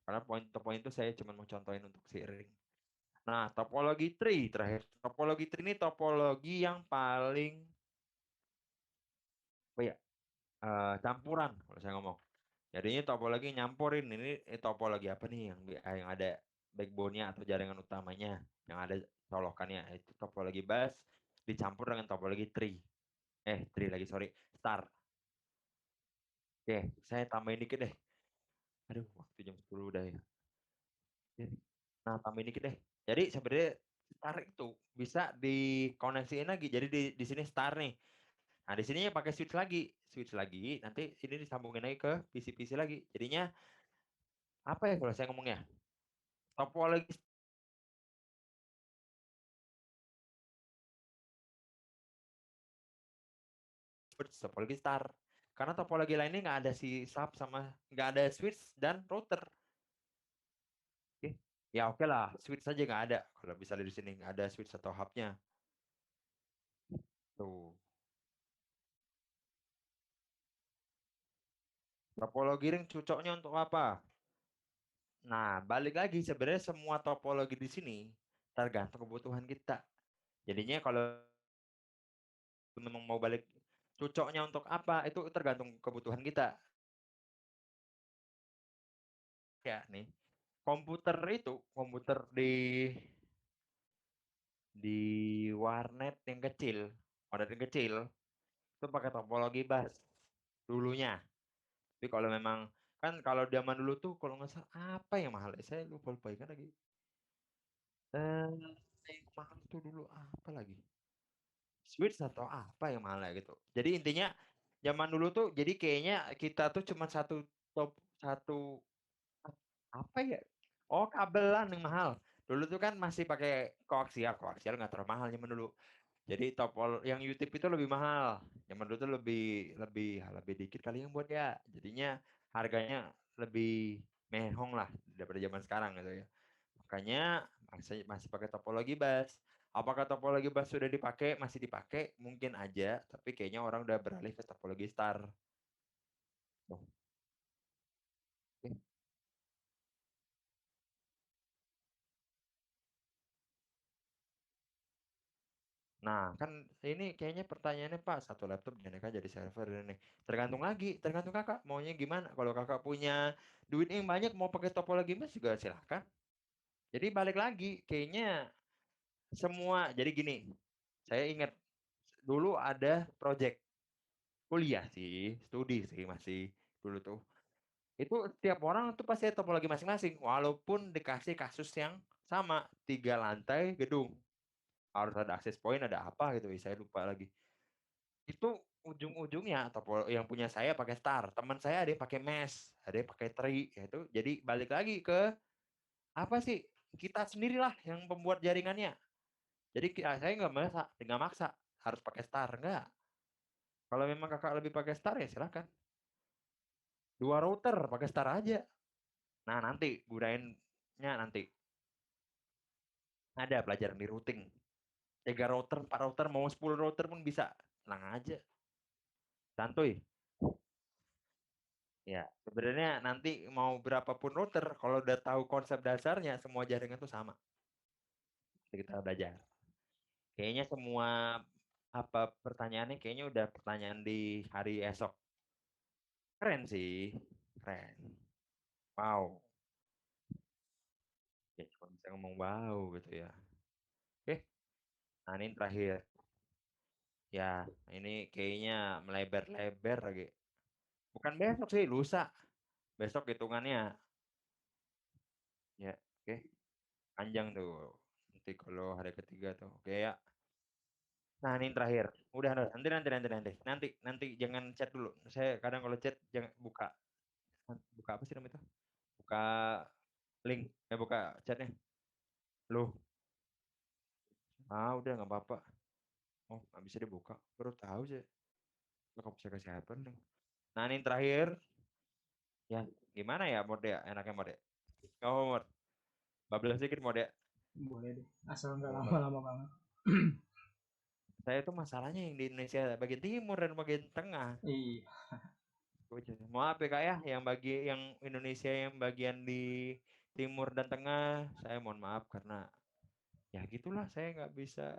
karena poin-poin itu saya cuma mau contohin untuk si ring. Nah, topologi tree terakhir. Topologi tree ini topologi yang paling apa ya, campuran kalau saya ngomong. Jadinya topologi nyampurin ini topologi apa nih yang ada backbone-nya atau jaringan utamanya yang ada colokannya itu topologi bus dicampur dengan topologi tree. Tree lagi sorry, star. Oke, saya tambahin dikit deh. Aduh, waktu jam 10 udah ya. Nah, tambahin dikit deh. Jadi sebenarnya star itu bisa dikoneksiin lagi. Jadi di sini star nih. Nah, di sininya pakai switch lagi. Nanti ini disambungin lagi ke PC-PC lagi. Jadinya apa ya kalau saya ngomongnya? Topologi topologi star. Karena topologi lainnya nggak ada si sub sama nggak ada switch dan router. Oke. Ya oke lah, switch saja nggak ada. Kalau bisa di sini nggak ada switch atau hubnya. Tuh. Topologi ring cocoknya untuk apa? Nah, balik lagi sebenarnya semua topologi di sini tergantung kebutuhan kita. Jadinya kalau memang mau balik cocoknya untuk apa, itu tergantung kebutuhan kita. Ya, nih. Komputer di warnet yang kecil itu pakai topologi bus dulunya. Tapi kalau memang kan kalau zaman dulu tuh kalau nggak salah apa yang mahal ya? Saya lupa lupa ingat lagi. Yang mahal tuh dulu apa lagi? Switch atau apa yang mahal ya gitu. Jadi intinya zaman dulu tuh jadi kayaknya kita tuh cuma satu apa ya? Oh, kabelan yang mahal. Dulu tuh kan masih pakai koaksial, koaksial nggak terlalu mahal zaman dulu. Jadi yang YouTube itu lebih mahal. Zaman dulu tuh lebih lebih lebih dikit kali yang buat ya. Jadinya harganya lebih mehong lah daripada zaman sekarang gitu ya. Makanya masih pakai topologi bus. Apakah topologi bus sudah dipakai? Masih dipakai? Mungkin aja, tapi kayaknya orang udah beralih ke topologi star. Oh, oke. Nah, kan ini kayaknya pertanyaannya Pak, satu laptop jangan jadi server ini. Tergantung kakak maunya gimana. Kalau kakak punya duit yang banyak mau pakai topologi mas juga silahkan. Jadi balik lagi, kayaknya jadi gini, saya ingat dulu ada project kuliah sih, studi sih masih dulu tuh. Itu setiap orang tuh pasti ada topologi masing-masing, walaupun dikasih kasus yang sama, 3 lantai gedung. Harus ada akses point, ada apa gitu, saya lupa lagi. Itu ujung-ujungnya yang punya saya pakai star, teman saya ada yang pakai mesh, ada yang pakai tree, ya itu jadi balik lagi ke apa sih kita sendirilah yang pembuat jaringannya. Jadi saya nggak maksa harus pakai star enggak. Kalau memang kakak lebih pakai star ya silahkan. 2 router pakai star aja. Nah nanti gunainnya nanti ada pelajaran di routing. 3 router, 4 router, mau 10 router pun bisa. Tenang aja, santuy. Ya, sebenarnya nanti mau berapapun router, kalau udah tahu konsep dasarnya, semua jaringan tuh sama. Jadi kita belajar. Kayaknya semua Apa pertanyaannya kayaknya udah pertanyaan di hari esok. Keren sih, keren. Wow, ya cuma bisa ngomong wow gitu ya. Oke, nah ini terakhir. Ya, ini kayaknya melebar-lebar lagi. Bukan besok sih, lusa. Besok hitungannya. Ya, oke. Panjang tuh. Nanti kalau hari ketiga tuh. Oke ya. Nah, ini terakhir. Udah. Nanti jangan chat dulu. Saya kadang kalau chat jangan buka. Buka apa sih namanya itu? Buka link. Buka chatnya. Loh, udah nggak apa-apa. Oh, nggak bisa dibuka. Baru tahu sih. Kalau bisa kasih hyperlink. Nah, ini terakhir. Ya, gimana ya mode ya? Enaknya mode. Oh, mode. Bablas sedikit mode.
Boleh deh, asal nggak
Oh,
lama-lama banget.
saya tuh masalahnya yang di Indonesia bagian timur dan bagian tengah.
Iya.
Maaf ya kak ya, yang Indonesia yang bagian di timur dan tengah, saya mohon maaf karena ya gitulah saya nggak bisa.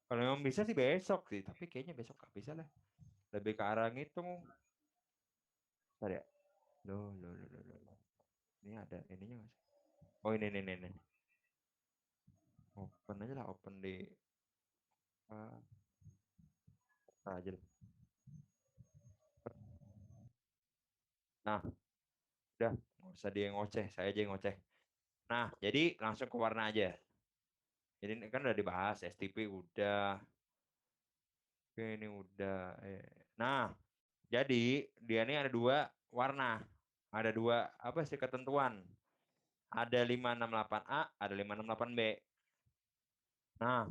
Kalau memang bisa sih besok sih, tapi kayaknya besok nggak bisa lah. Lebih ke arah ngitung. Bentar ya. Loh. Ini ada ininya nggak sih? Oh ini. Open aja lah, open di uh, aja. Nah, udah nggak usah dia yang ngoceh, saya aja yang ngoceh. Nah, jadi langsung ke warna aja. Jadi ini kan udah dibahas, STP udah, oke ini udah. Nah, jadi dia ini ada dua warna, ada dua apa sih ketentuan. Ada 568A, ada 568B. Nah,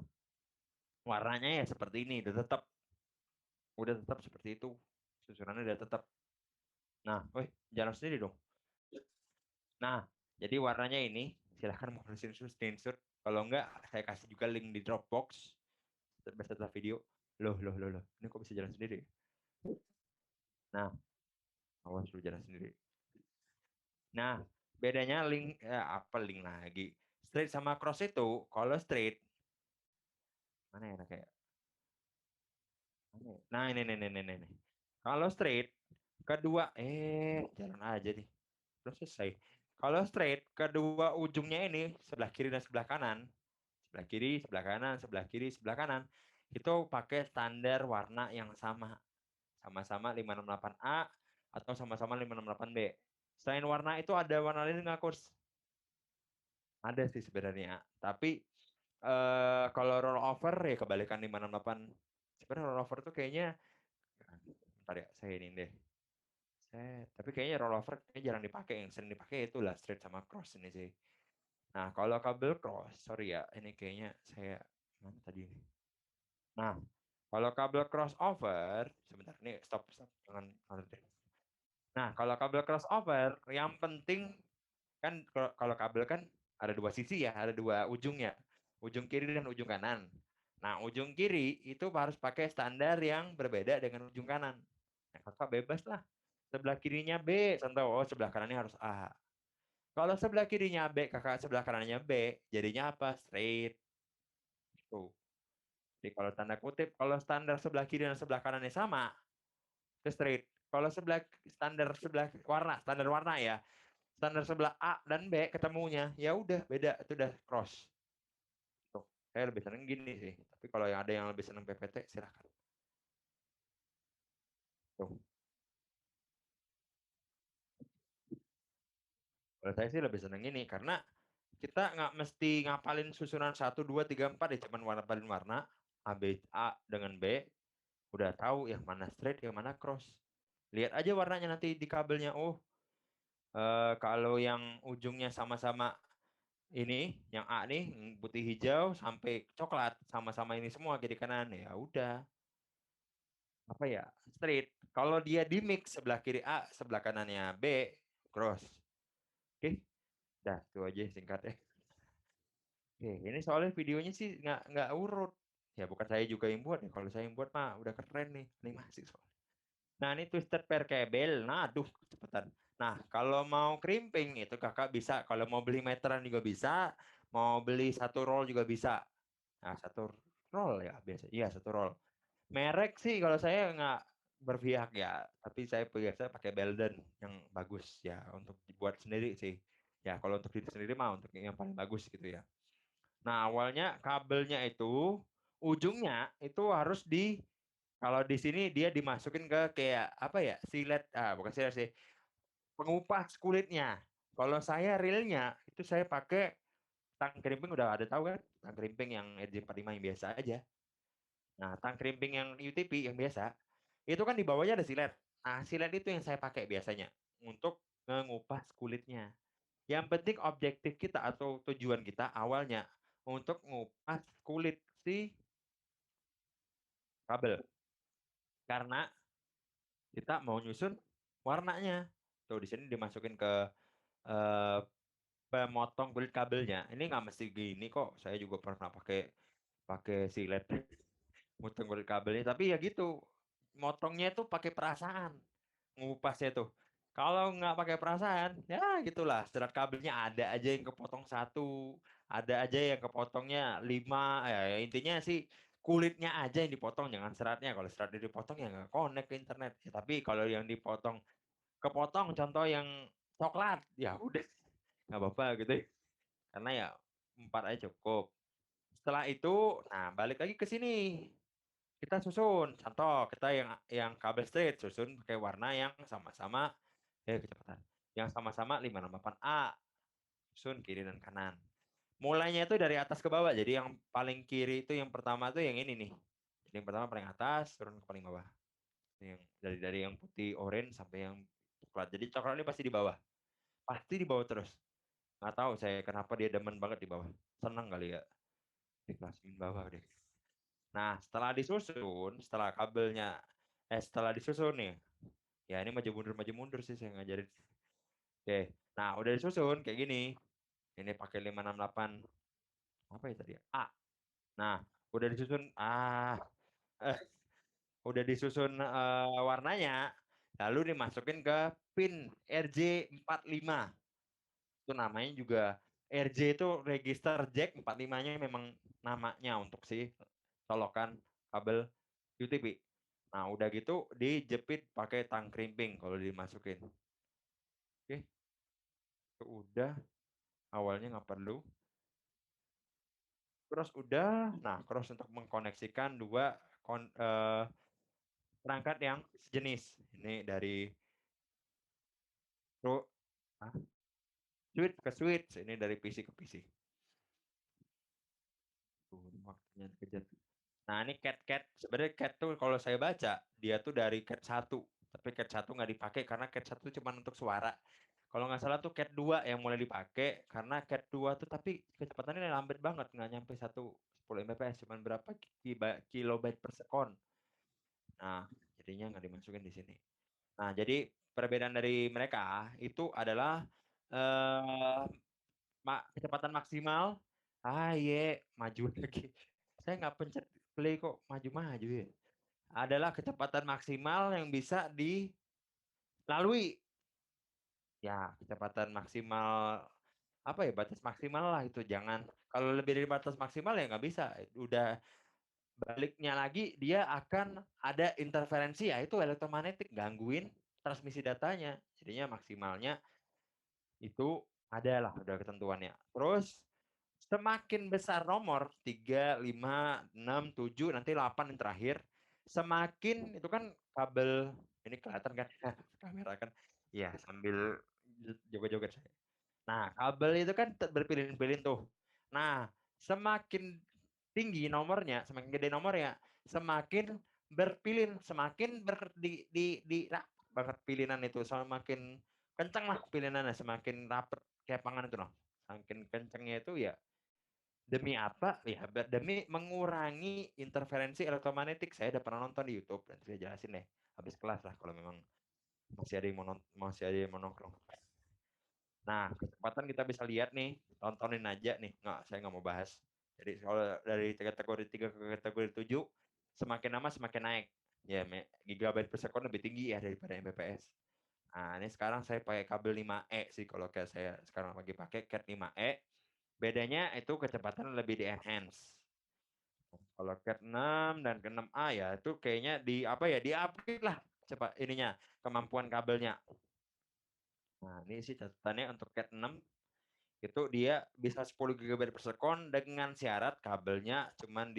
warnanya ya seperti ini, udah tetap seperti itu. Susunannya udah tetap. Nah, woi, jalan sendiri dong. Nah, jadi warnanya ini silahkan mau screenshot. Kalau enggak, saya kasih juga link di Dropbox beserta video. Loh. Ini kok bisa jalan sendiri? Nah, awas lu jalan sendiri. Nah, bedanya apa link lagi? Straight sama cross itu, kalau straight, mana ya kayak? Nah, ini. Kalau straight, kedua, jalan aja nih. Belum selesai. Kalau straight, kedua ujungnya ini, sebelah kiri dan sebelah kanan, sebelah kiri, sebelah kanan, sebelah kiri, sebelah kanan, itu pakai standar warna yang sama. Sama-sama 568A atau sama-sama 568B. Selain warna itu ada warna lain nggak, Kurs? Ada sih sebenarnya. Tapi kalau roll over ya kebalikan 568. Sebenarnya roll over tuh kayaknya, bentar ya, saya ini deh. Tapi kayaknya roll over kayaknya jarang dipakai. Yang sering dipakai itulah straight sama cross ini sih. Nah, kalau kabel cross, sorry ya, ini kayaknya saya mana tadi ini. Nah, kalau kabel crossover, sebentar nih, stop, jangan. Nah, kalau kabel crossover, yang penting kan kalau kabel kan ada dua sisi ya, ada dua ujung ya, ujung kiri dan ujung kanan. Nah, ujung kiri itu harus pakai standar yang berbeda dengan ujung kanan. Nah, kakak bebas lah. Sebelah kirinya B, contoh, oh sebelah kanannya harus A. Kalau sebelah kirinya B, kakak sebelah kanannya B, jadinya apa? Straight. Tuh. Jadi kalau tanda kutip, kalau standar sebelah kiri dan sebelah kanannya sama, itu straight. Kalau standar warna ya, standar sebelah A dan B ketemunya, ya udah beda, itu udah cross. Tuh, saya lebih seneng gini sih. Tapi kalau yang ada yang lebih seneng PPT, silahkan. Tuh, kalau saya sih lebih seneng ini karena kita nggak mesti ngapalin susunan 1, 2, 3, 4 ya, cuman warna warna A dengan B, udah tahu yang mana straight, yang mana cross. Lihat aja warnanya nanti di kabelnya. Oh, kalau yang ujungnya sama-sama ini, yang A nih putih hijau sampai coklat sama-sama ini semua kiri kanan ya udah apa ya straight. Kalau dia di mix sebelah kiri A, sebelah kanannya B, cross. Oke, dah itu aja singkatnya. Oke, ini soalnya videonya sih nggak urut. Ya bukan saya juga yang buat ya. Kalau saya yang buat mah udah keren nih animasi soalnya. Nah ini twisted pair kabel. Nah aduh cepetan. Nah kalau mau crimping itu kakak bisa. Kalau mau beli meteran juga bisa. Mau beli satu roll juga bisa. Nah satu roll ya biasa. Iya, 1 roll. Merek sih kalau saya nggak berpihak ya, tapi saya biasa pakai Belden yang bagus ya untuk dibuat sendiri sih. Ya kalau untuk diri sendiri mah untuk yang paling bagus gitu ya. Nah, awalnya kabelnya itu ujungnya itu harus kalau di sini dia dimasukin ke kayak apa ya? Silet, bukan silet sih, pengupas kulitnya. Kalau saya realnya itu saya pakai tang krimping, udah ada tahu kan? Tang krimping yang RJ45 yang biasa aja. Nah, tang krimping yang UTP yang biasa itu kan di bawahnya ada silet. Nah, silet itu yang saya pakai biasanya untuk mengupas kulitnya. Yang penting objektif kita atau tujuan kita awalnya untuk ngupas kulit si kabel. Karena kita mau nyusun warnanya. Tuh di sini dimasukin ke eh, pemotong kulit kabelnya. Ini nggak mesti gini kok. Saya juga pernah pakai pakai silet motong kulit kabelnya. Tapi ya gitu. Motongnya itu pakai perasaan. Ngupasnya tuh. Kalau nggak pakai perasaan, ya gitulah. Serat kabelnya ada aja yang kepotong satu, ada aja yang kepotongnya 5. Ya, intinya sih kulitnya aja yang dipotong, jangan seratnya. Kalau seratnya dipotong ya nggak connect ke internet. Ya, tapi kalau yang dipotong, kepotong contoh yang coklat, ya udah nggak apa-apa gitu. Karena ya 4 aja cukup. Setelah itu, nah balik lagi ke sini. Kita susun, contoh kita yang kabel straight susun pakai warna yang sama-sama kecepatan. Yang sama-sama 568A, susun kiri dan kanan. Mulainya itu dari atas ke bawah. Jadi yang paling kiri itu yang pertama itu yang ini nih. Jadi yang pertama paling atas, turun ke paling bawah. Yang dari yang putih orange sampai yang coklat. Jadi coklat ini pasti di bawah. Pasti di bawah terus. Nggak tahu saya kenapa dia demen banget di bawah. Senang kali ya di kelas bawah deh. Nah, setelah kabelnya setelah disusun nih. Ya ini maju mundur sih saya ngajarin. Oke. Nah, udah disusun kayak gini. Ini pakai 568 apa ya tadi ya? A. Nah, udah disusun eh, udah disusun warnanya, lalu dimasukin ke pin RJ45. Itu namanya juga RJ itu register jack 45-nya memang namanya untuk si colokan kabel UTP. Nah, udah gitu dijepit pakai tang krimping kalau dimasukin. Oke, itu udah awalnya nggak perlu. Terus udah, nah cross untuk mengkoneksikan dua perangkat yang sejenis. Ini dari pro, switch ke switch, ini dari PC ke PC. Tuh, waktunya dikejar. Nah ini cat sebenarnya cat tuh kalau saya baca dia tuh dari cat 1, tapi cat 1 nggak dipakai karena cat 1 cuma untuk suara. Kalau nggak salah tuh cat 2 yang mulai dipakai karena cat 2 tuh tapi kecepatannya lambat banget, nggak nyampe 10 Mbps, cuma berapa kilobyte per second. Nah jadinya nggak dimasukin di sini. Nah jadi perbedaan dari mereka itu adalah eh, kecepatan maksimal. Maju lagi. Saya nggak pencet play kok maju-maju ya. Adalah kecepatan maksimal yang bisa dilalui. Ya, kecepatan maksimal apa ya, batas maksimal lah itu. Jangan kalau lebih dari batas maksimal ya nggak bisa. Udah baliknya lagi dia akan ada interferensi ya itu elektromagnetik gangguin transmisi datanya. Jadinya maksimalnya itu adalah udah ketentuannya. Terus semakin besar nomor 3, 5, 6, 7, nanti 8 yang terakhir, semakin itu kan kabel ini kelihatan kan kamera kan. Ya, sambil joget-joget saya. Nah, kabel itu kan berpilih-pilih tuh. Nah, semakin tinggi nomornya, semakin gede nomornya, semakin berpilin, semakin di rapat banget pilihan itu, semakin kencang lah pilinannya, semakin rapet kayak pangan itu loh. Semakin kencangnya itu ya demi apa? Ya demi mengurangi interferensi elektromagnetik. Saya udah pernah nonton di YouTube dan saya jelasin deh habis kelas lah kalau memang masih ada yang mau nongkrong. Nah, kecepatan kita bisa lihat nih, tontonin aja nih. Nggak, saya nggak mau bahas. Jadi kalau dari kategori 3 ke kategori 7, semakin lama semakin naik. Ya, gigabyte per second lebih tinggi ya daripada Mbps. Nah, ini sekarang saya pakai kabel 5E sih kalau kayak saya sekarang lagi pakai Cat 5E. Bedanya itu kecepatan lebih di enhance. Kalau Cat 6 dan ke 6A ya itu kayaknya di-upgrade lah cepat ininya, kemampuan kabelnya. Nah, ini sih catatannya untuk Cat 6 itu dia bisa 10 GB per second dengan syarat kabelnya cuman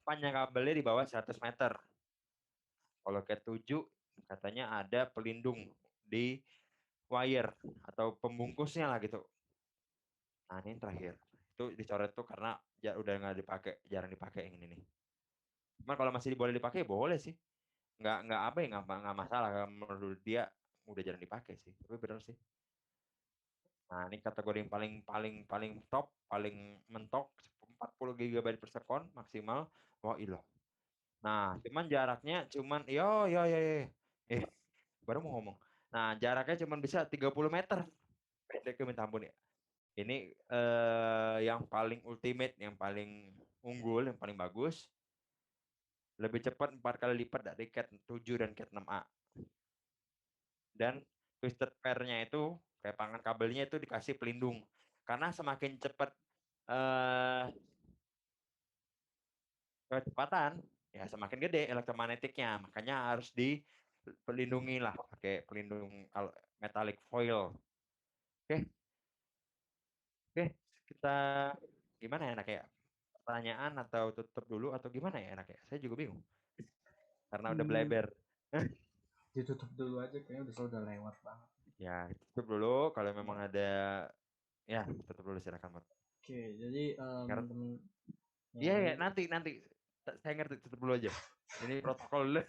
panjang kabelnya di bawah 100 meter. Kalau Cat 7 katanya ada pelindung di wire atau pembungkusnya lah gitu. Nah, ini yang terakhir. Itu dicoret tuh karena ya udah nggak dipakai, jarang dipakai yang ini nih. Cuman kalau masih boleh dipakai boleh sih. Nggak apa ya, nggak masalah. Menurut dia udah jarang dipakai sih. Tapi bener sih. Nah, ini kategori yang paling paling paling top, paling mentok 40 GB per second maksimal. Wah, ilo. Nah, cuman jaraknya cuman yo. Eh, baru mau ngomong. Nah, jaraknya cuman bisa 30 meter. Pendek minta ampun ya. Ini yang paling ultimate, yang paling unggul, yang paling bagus. Lebih cepat 4 kali lipat dari Cat 7 dan Cat 6A. Dan twisted pair-nya itu, kepangan kabelnya itu dikasih pelindung. Karena semakin cepat kecepatan, ya semakin gede elektromagnetiknya. Makanya harus dipelindungi lah pakai pelindung metallic foil. Oke, oke, kita gimana ya enaknya? Pertanyaan atau tutup dulu atau gimana ya enaknya? Saya juga bingung karena udah
Hmm,
bleber.
ditutup dulu aja, kayaknya udah lewat banget.
Ya, tutup dulu. Kalau memang
Ya.
ada, ya tutup dulu silakan. Mas.
Oke, jadi
Ngerti?
temen ya
Iya, ya,
jadi
nanti. Saya ngerti, tutup dulu aja. Ini protokol dulu.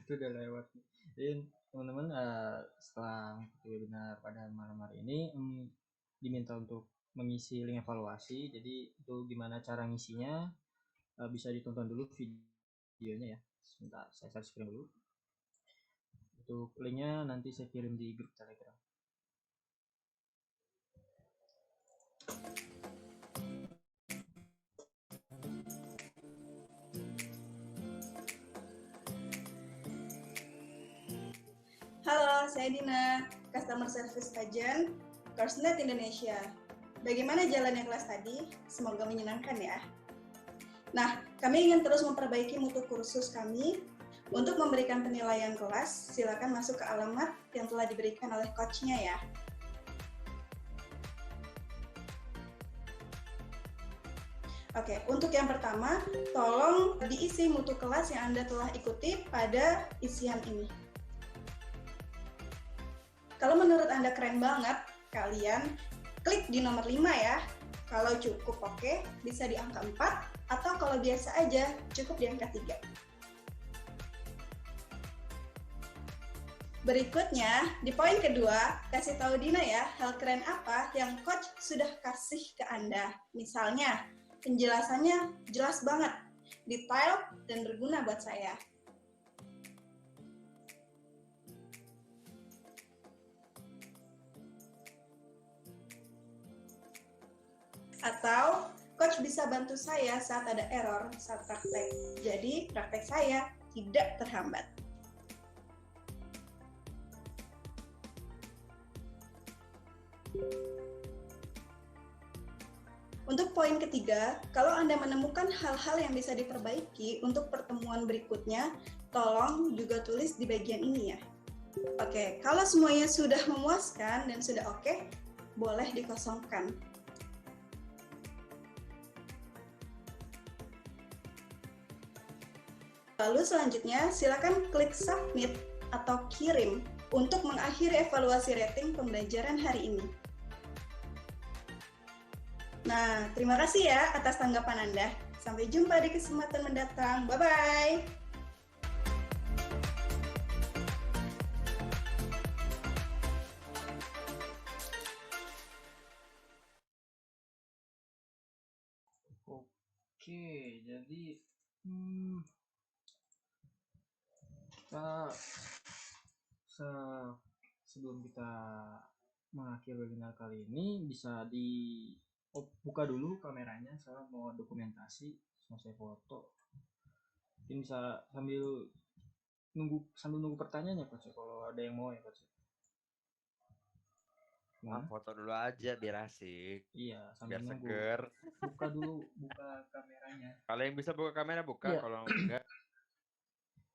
itu udah lewat. Jadi teman-teman setelah mengikuti webinar pada malam hari ini diminta untuk mengisi link evaluasi. Jadi itu gimana cara ngisinya bisa ditonton dulu videonya ya. Sebentar, saya share screen dulu. Untuk linknya nanti saya kirim di grup Telegram.
Halo, saya Dina, Customer Service Agent, Coursenet Indonesia. Bagaimana jalannya kelas tadi? Semoga menyenangkan ya. Nah, kami ingin terus memperbaiki mutu kursus kami. Untuk memberikan penilaian kelas, silakan masuk ke alamat yang telah diberikan oleh coach-nya ya. Oke, untuk yang pertama, tolong diisi mutu kelas yang Anda telah ikuti pada isian ini. Kalau menurut Anda keren banget, kalian klik di nomor 5 ya. Kalau cukup oke, bisa di angka 4, atau kalau biasa aja, cukup di angka 3. Berikutnya, di poin kedua, kasih tahu Dina ya, hal keren apa yang coach sudah kasih ke Anda. Misalnya, penjelasannya jelas banget, detail, dan berguna buat saya. Atau, coach bisa bantu saya saat ada error saat praktek. Jadi, praktek saya tidak terhambat. Untuk poin ketiga, kalau Anda menemukan hal-hal yang bisa diperbaiki untuk pertemuan berikutnya, tolong juga tulis di bagian ini ya. Oke, kalau semuanya sudah memuaskan dan sudah oke, boleh dikosongkan. Lalu selanjutnya, silakan klik submit atau kirim untuk mengakhiri evaluasi rating pembelajaran hari ini. Nah, terima kasih ya atas tanggapan Anda. Sampai jumpa di kesempatan mendatang. Bye-bye.
Oke, jadi kita sebelum kita mengakhiri webinar kali ini bisa buka dulu kameranya, saya mau dokumentasi, mau saya foto. Mungkin bisa sambil nunggu pertanyaannya coach, kalau ada yang mau ya coach. Gimana?
foto dulu aja biar asik,
Iya,
biar
sambil nunggu.
seger.
Buka dulu, buka kameranya.
Kalau yang bisa buka kamera buka,
Iya.
kalau enggak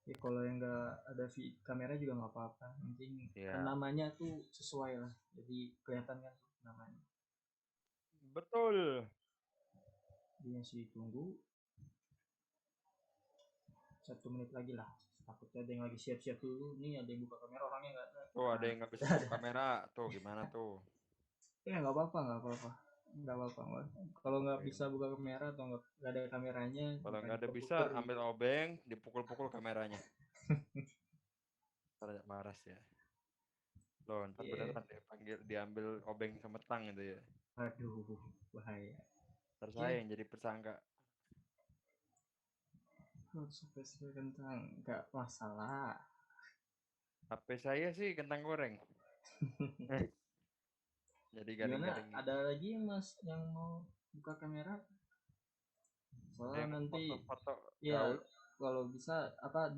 Ya kalau yang nggak ada kamera juga nggak apa-apa. Yang penting
ya
namanya tuh sesuai lah. Jadi kelihatan kan namanya.
betul.
Dia masih tunggu 1 menit lagi lah. Takutnya ada yang lagi siap-siap dulu. Nih ada yang buka kamera, orangnya nggak ada.
Tuh ada yang nggak bisa buka kamera, tuh gimana tuh?
Ya nggak apa-apa, nggak apa-apa. Nggak apa-apa. Kalau nggak bisa buka kamera atau nggak ada kameranya,
Kalau
bukan
nggak ada bisa
diputer.
ambil obeng, dipukul-pukul kameranya. Ntar waras ya. Loh, ntar
Iya.
beneran diambil obeng sama tang itu ya.
Aduh, bahaya.
Ntar saya yang jadi tersangka.
Spesial kentang, nggak masalah.
HP saya sih kentang goreng. Jadi
Gimana?
garing-garing.
Ada lagi mas yang mau buka kamera?
Ada
Soalnya
yang
nanti
foto-foto
ya
gaul.
kalau bisa apa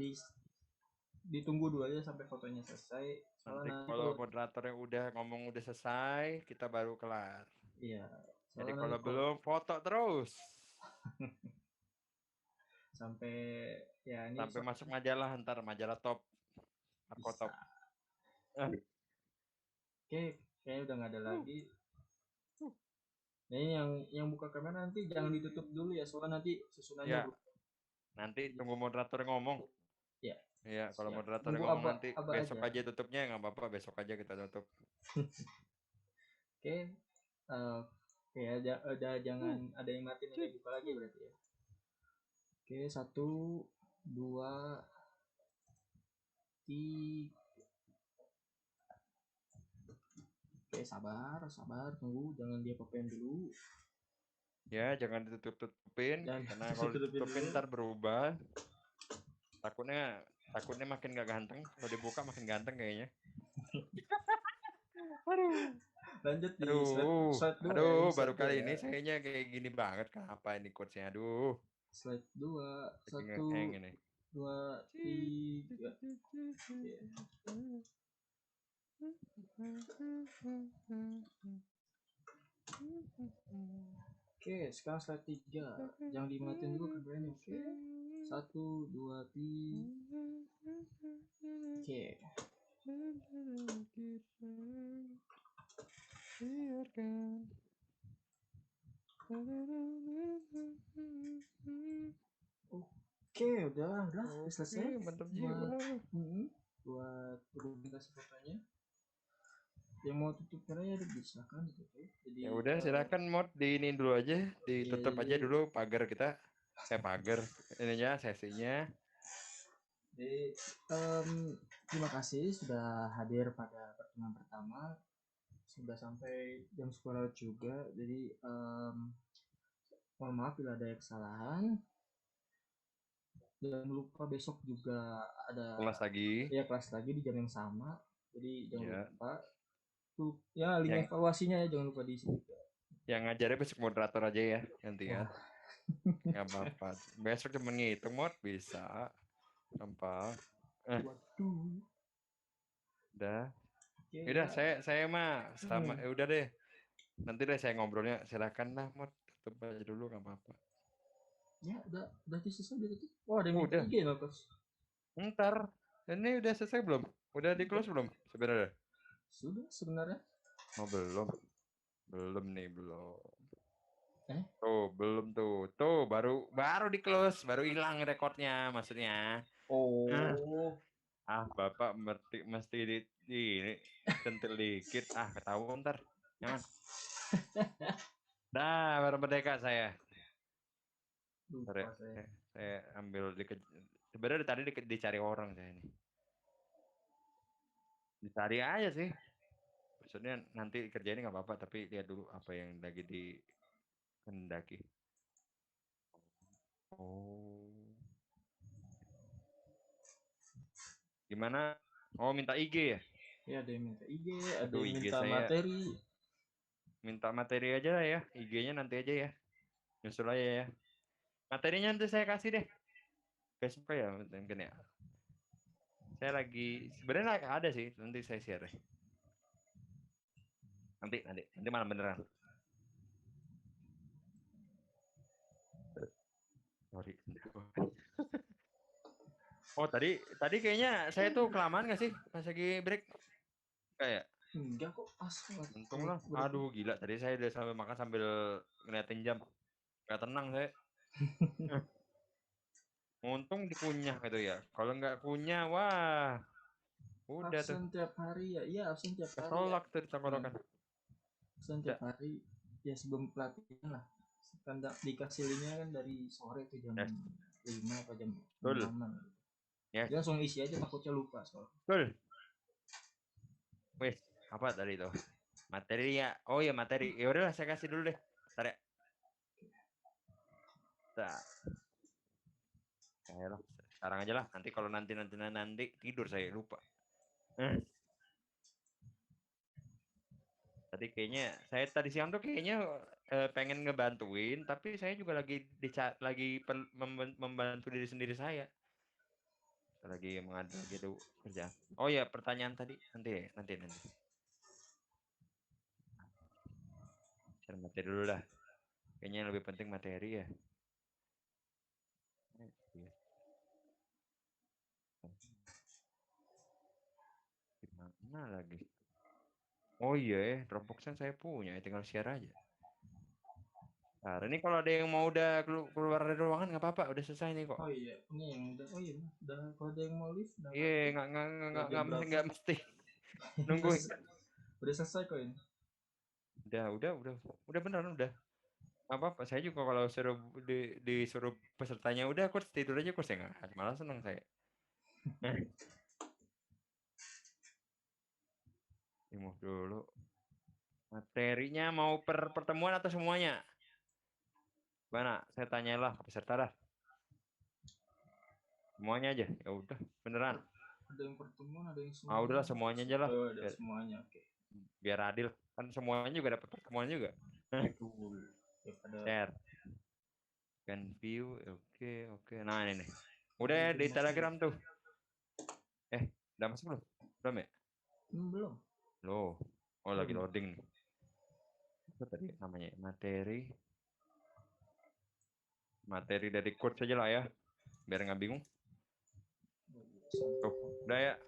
ditunggu dulu aja sampai fotonya selesai.
Nanti
Soalnya nanti
kalau
kalau
moderatornya udah ngomong udah selesai, kita baru kelar.
iya,
Jadi
soalnya
kalau
nanti kalau
belum foto terus.
sampai ya ini
Sampai masuk majalah, ntar majalah top. Aku
bisa.
top. Eh,
Oke, kayaknya udah nggak ada lagi. Nah, ini yang buka kamera nanti jangan ditutup dulu ya, soalnya nanti susunannya
Ya, nanti tunggu moderator ngomong.
ya.
Iya, kalau
Siap.
moderator
Tunggu
ngomong nanti
aba
besok
aja.
aja tutupnya nggak apa-apa, besok aja kita tutup.
Oke, oke ada jangan ada yang matiin ada yang buka lagi berarti ya. Oke, 1, 2, 3. Oke, sabar tunggu, jangan dia papain dulu.
Ya, jangan ditutup-tutupin,
Jangan
karena kalau
ditutupin
ditutupin
dulu.
ntar berubah. Takutnya makin gak ganteng, kalau dibuka makin ganteng kayaknya. Aduh.
Lanjut di
Aduh,
slide 2 ya,
aduh,
ini
baru
slide 2
kali
ya.
ini kayaknya kayak gini banget. Kenapa ini quotesnya? Aduh,
Slide 2,
lagi
1,
ngeheng ini.
2, 3. Ya. Oke, sekarang slide 3. Jangan dimatiin dulu kameranya, oke? 1, 2, 3. Oke. Oke, udah selesai.
Mantap jiwa.
Buat kasih fotonya. Yang mau tutup kameranya silakan ditutup. Jadi
Ya udah, silakan mod diinin dulu aja, ditutup aja dulu pagar kita. Pagar ininya sesinya.
Jadi terima kasih sudah hadir pada pertemuan pertama. Sudah sampai jam 10 juga. Jadi mohon maaf bila ada kesalahan. Jangan lupa besok juga ada
Kelas lagi.
ya kelas lagi di jam yang sama. Jadi jangan lupa tuh ya link
Yang-
evaluasinya ya jangan lupa diisi juga.
Yang ngajarnya besok moderator aja ya nanti ya. Nggak apa-apa. Besok cuma ngitung mod bisa. Gampang.
Waduh.
Udah.
Oke,
Udah,
ya.
saya mah sama udah deh. Nanti deh saya ngobrolnya. Silakan lah mod, tutup aja dulu nggak apa-apa.
Ya udah selesai gitu. Oh ada yang minta
Udah.
IG loh Coach.
Ntar. Ini udah selesai belum? Udah di close belum sebenarnya?
Sudah sebenarnya.
Oh belum. Belum nih, belum.
Oh,
belum tuh. Tuh baru di close, baru hilang rekornya maksudnya.
oh.
Bapak mesti di ini centil dikit. Ketahuan ntar. Jangan. Dah, baru merdeka saya.
Lupa saya.
Saya ambil sebenarnya tadi dicari orang saya ini. Dicari aja sih. Maksudnya nanti kerjain nggak apa-apa, tapi lihat dulu apa yang lagi dikehendaki. Oh. Gimana? Oh, minta IG ya?
Ya ada yang minta IG, ada
Aduh,
yang
IG
minta
saya.
materi.
Minta materi aja lah ya. IG-nya nanti aja ya. Nyusul aja ya. Materinya nanti saya kasih deh. Besok ya mungkin ya. Saya lagi sebenarnya ada sih, nanti saya share deh. Nanti malam beneran. Sorry. Oh, tadi kayaknya saya tuh kelamaan nggak sih pas lagi break? Kayak
Enggak kok, pas banget.
untung lah. Aduh, gila. Tadi saya udah sambil makan sambil ngeliatin jam. Gak tenang saya. Untung dikunyah gitu ya. Kalau nggak kunyah, wah, udah tuh.
Absen tiap hari ya, iya absen tiap hari ya.
Kesolak tuh di tenggorokan.
Absen tiap hari ya sebelum pelatihan lah. Kan dikasih linknya kan dari sore tuh jam
Yes.
5 apa jam
Betul.
6.
Yes.
Dia langsung isi aja, takutnya lupa soal.
Betul. Wes, apa tadi tuh? Materi ya. Oh ya materi. Ya udahlah saya kasih dulu deh. Bentar ya. Bentar. Ayolah, sekarang aja lah. Nanti kalau nanti tidur saya lupa. Tadi siang tuh kayaknya pengen ngebantuin, tapi saya juga lagi membantu diri sendiri saya. Lagi mengadu gitu kerja. Oh ya, pertanyaan tadi nanti. Share materi dulu dah. Kayaknya yang lebih penting materi ya. Gimana lagi? Oh iya, Dropbox-nya saya punya, tinggal share aja. Nah, ini kalau ada yang mau udah keluar dari ruangan nggak apa-apa, udah selesai nih kok.
Oh iya, ini yang udah. Oh iya, udah. Kalau ada yang mau lift,
Iya, nggak mesti nungguin.
Udah selesai kok ini.
Udah beneran udah. Apa saya juga kalau suruh disuruh pesertanya udah coach tidur aja coach ya nggak, malah seneng saya. Remove dulu. Materinya mau per pertemuan atau semuanya? Mana? Saya tanyalah ke peserta dah. Semuanya aja. Ya udah, beneran.
Ada yang pertemuan, ada yang semuanya.
Ah udahlah semuanya aja lah.
Oh, ada semuanya, oke.
Biar adil. Kan semuanya juga dapat pertemuan juga.
Betul.
Share. Can view. Oke. Nah ini nih. Udah ya di Telegram tuh. Udah masuk belum? Belum ya?
Belum.
Loh. Oh lagi loading nih. Apa tadi namanya? Materi dari coach saja lah ya. Biar nggak bingung. Tuh, udah ya.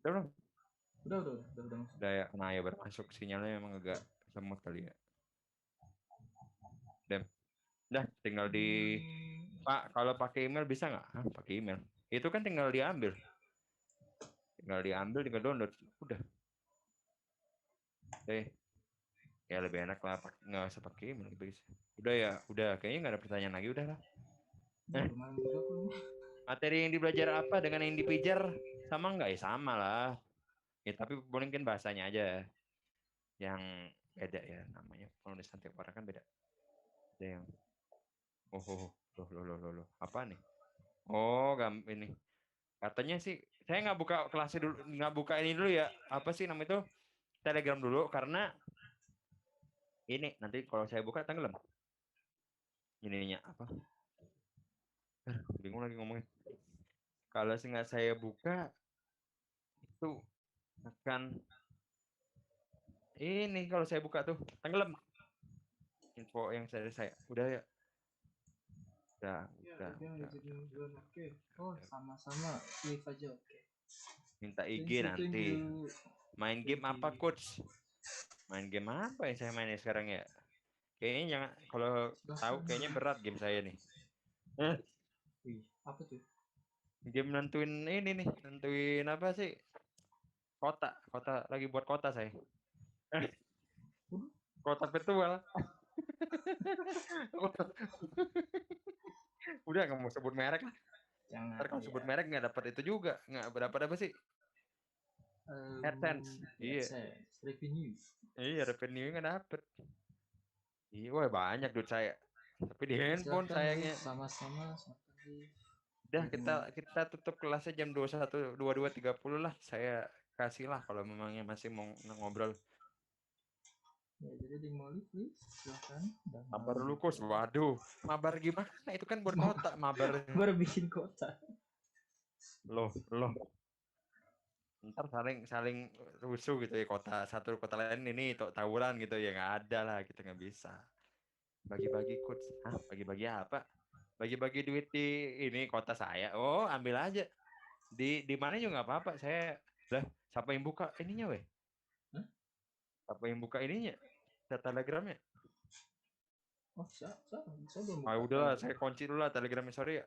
Udah belum?
Udah masuk.
Udah ya. Nah ya baru masuk. Sinyalnya memang agak semut kali ya. Udah tinggal di Pak, kalau pakai email bisa nggak? Pakai email. Itu kan tinggal diambil. Tinggal download. Udah. Ya lebih enak lah, nggak usah pakai email. Udah ya, kayaknya nggak ada pertanyaan lagi, udah lah. Materi yang dibelajar apa dengan yang dipijar sama nggak? Ya sama lah. Ya tapi mungkin bahasanya aja yang beda ya namanya. Penulisan tiap orang kan beda. Ada yang loh. Apa nih? Oh, ini. Katanya sih saya nggak buka kelasnya dulu, nggak buka ini dulu ya. Apa sih namanya itu? Telegram dulu karena ini nanti kalau saya buka tenggelam. Ininya apa? Bingung lagi ngomongnya. Kalau nggak saya buka itu akan ini kalau saya buka tuh tenggelam info yang dari saya. Udah ya. Udah.
Oke. Oh, sama-sama live aja, oke.
Minta IG nanti. Main game apa coach? Main game apa yang saya mainin sekarang ya? Kayaknya jangan, kalau tahu kayaknya berat game saya nih.
Apa tuh?
Game nentuin ini nih, nentuin apa sih? Kota lagi buat kota saya. Kota virtual. Udah nggak mau sebut merek lah.
Jangan.
Kalau sebut merek nggak dapat itu juga, nggak berapa apa sih? AdSense. Iya.
Revenue.
Iya, revenue nggak dapet. Iya, wah banyak duit saya. Tapi di handphone sayangnya.
Sama-sama.
Udah kita tutup kelasnya jam 21, 22, 30 lah. Saya kasih lah kalau memangnya masih mau ngobrol.
Ya, jadi di mall itu silahkan.
Mabar dulu kos. Waduh, mabar gimana? Itu kan buat kota, mabar.
Baru bikin kota.
Loh. Ntar saling rusuh gitu ya, satu kota lain ini tawuran gitu ya, nggak ada lah, kita nggak bisa. Bagi-bagi coach. Hah, bagi-bagi apa? Bagi-bagi duit di ini kota saya. Oh, ambil aja. Di mana juga nggak apa-apa. Saya lah, siapa yang buka ininya weh?
Hah?
Siapa yang buka ininya? Telegramnya.
Oh, saya belum
Ah,
buka
udahlah,
Telegram.
saya kunci dulu lah telegramnya, sorry ya.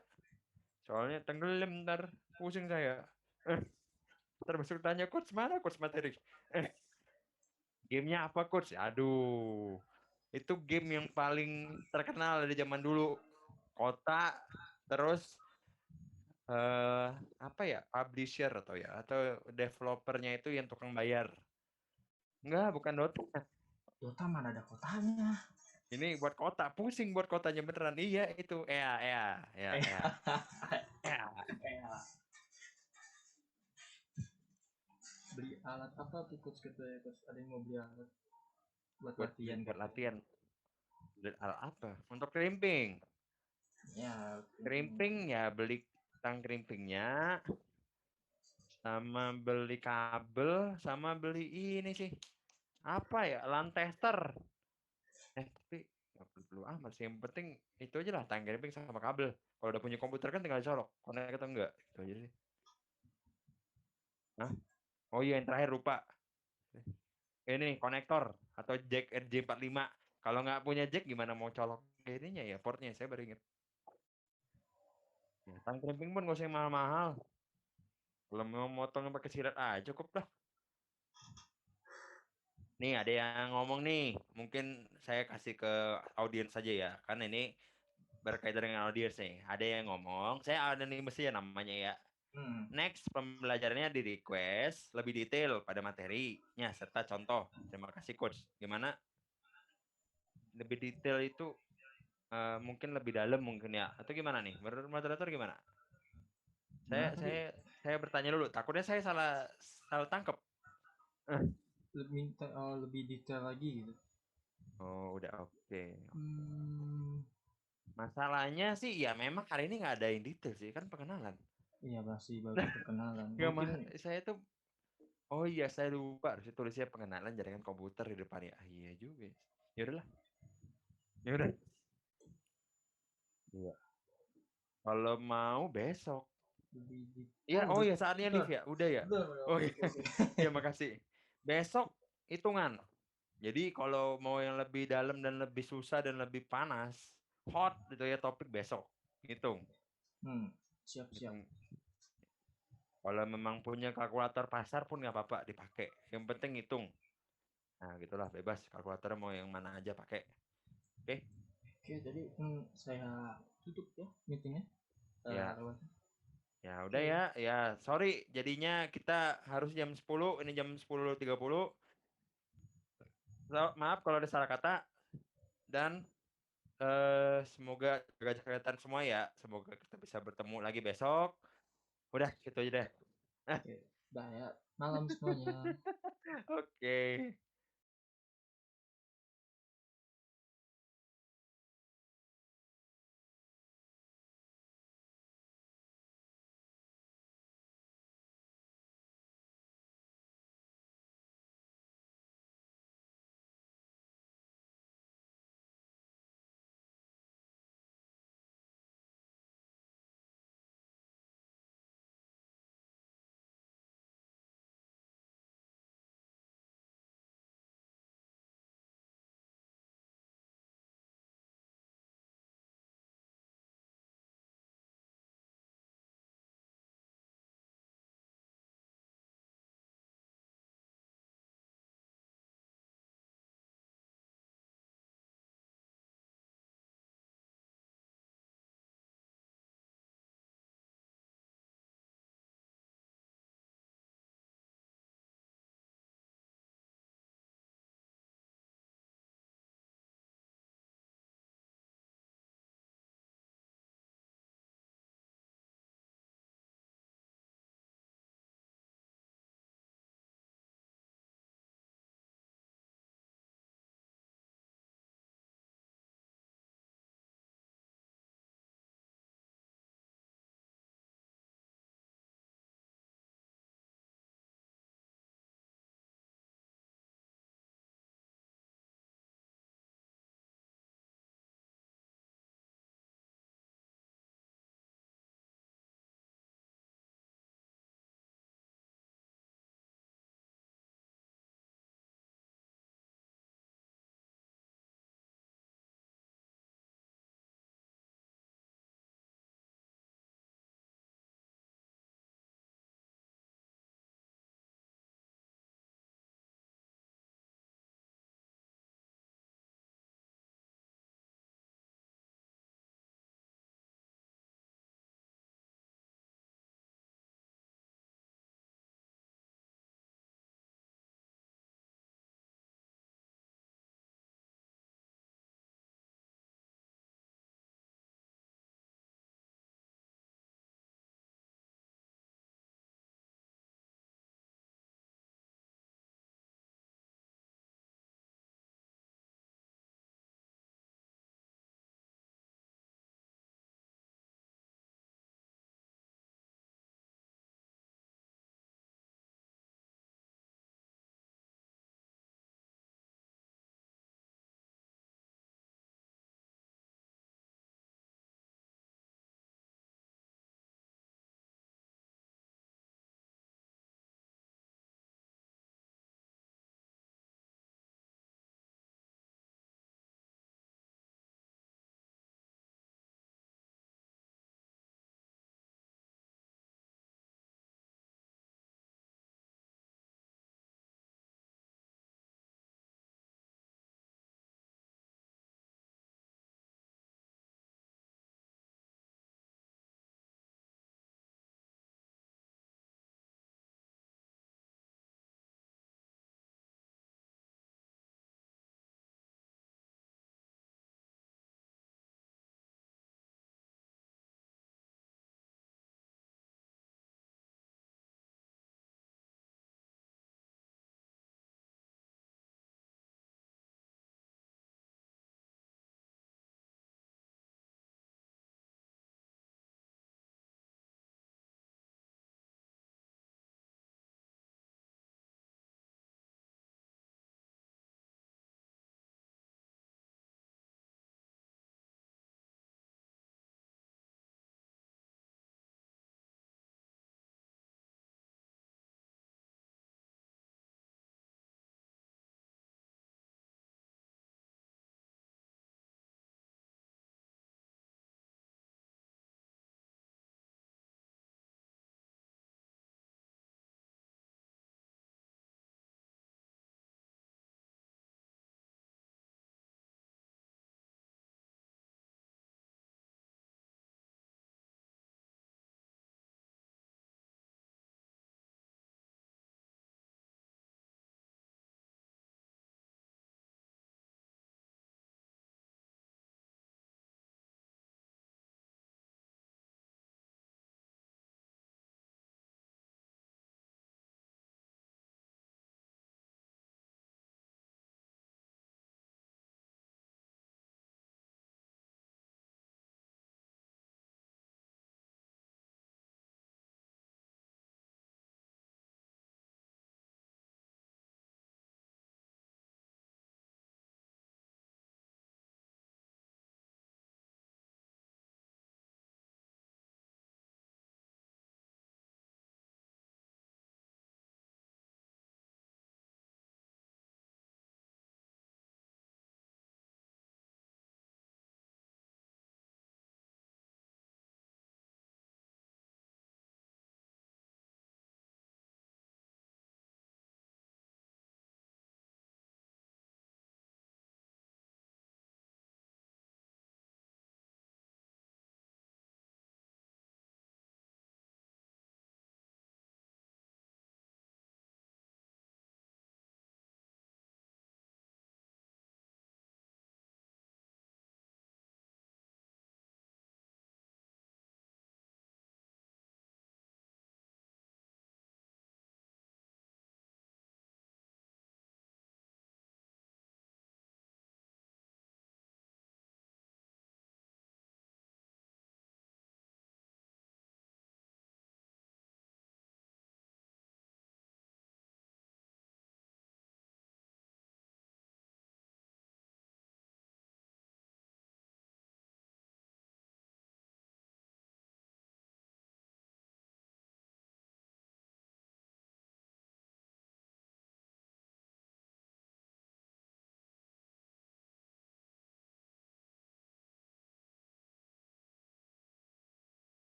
Soalnya tenggelam ntar, pusing saya. Ntar besok tanya coach mana coach materi. Gamenya apa coach? Aduh, itu game yang paling terkenal dari zaman dulu. Kota, terus apa ya, publisher atau developernya itu yang tukang bayar. Enggak, bukan Dota.
Dota mana ada kotanya?
Ini buat kota, pusing buat kotanya beneran. Iya itu, ya.
Beli alat apa tuh coach katanya coach? Ada yang mau beli alat buat
buat
latihan
buat
katanya.
latihan. Apa? Untuk krimping.
Ya,
Krimping ya beli tang krimpingnya, sama beli kabel, sama beli ini sih. Apa ya? LAN tester. Tapi nggak perlu amat sih. Yang penting itu aja lah, tang krimping sama kabel. Kalau udah punya komputer kan tinggal colok, connect atau enggak. Itu aja sih. Nah, oh iya yang terakhir lupa. Ini konektor atau jack RJ45. Kalau nggak punya jack gimana mau colok ininya ya, portnya, saya baru inget. Ya, tang krimping pun nggak usah yang mahal-mahal. Kalau mau motong pakai silet aja cukup lah. Nih ada yang ngomong nih, mungkin saya kasih ke audiens saja ya, karena ini berkaitan dengan audiens nih. Ada yang ngomong, saya anonimus ya namanya ya. Next, pembelajarannya di request lebih detail pada materinya serta contoh. Terima kasih coach. Gimana? Lebih detail itu mungkin lebih dalam mungkin ya, atau gimana nih? Menurut moderator gimana?
Gimana
Saya
tadi?
saya saya bertanya dulu. Takutnya saya salah tangkap.
Lebih detail lagi gitu.
Oh, udah oke.
Hmm,
Masalahnya sih ya memang hari ini nggak ada yang detail sih, kan pengenalan.
iya masih baru perkenalan.
Nggak
Mungkin
saya tuh, oh iya saya lupa harus tulisnya pengenalan jaringan komputer di depan ya. Iya juga. Ya udahlah. Ya udah. Iya. Kalau mau besok.
lebih
Ya, oh ya saatnya
udah,
live ya. Udah ya.
udah,
Oh
oke,
iya.
oke, oke.
Ya makasih. Besok hitungan. Jadi kalau mau yang lebih dalam dan lebih susah dan lebih panas, hot gitu ya topik besok. Hitung.
Siap.
Hitung. Kalau memang punya kalkulator pasar pun nggak apa-apa dipakai. Yang penting hitung. Nah, gitulah bebas kalkulator mau yang mana aja pakai. Oke?
Oke, jadi saya tutup ya meetingnya.
Ya.
Lewat.
Ya udah
Oke.
ya. Ya, sorry jadinya kita harus jam 10, ini jam 10.30. Maaf kalau ada salah kata dan semoga jaga kesehatan semua ya. Semoga kita bisa bertemu lagi besok. Udah, gitu aja deh.
Oke, dah ya. Malam semuanya.
Oke.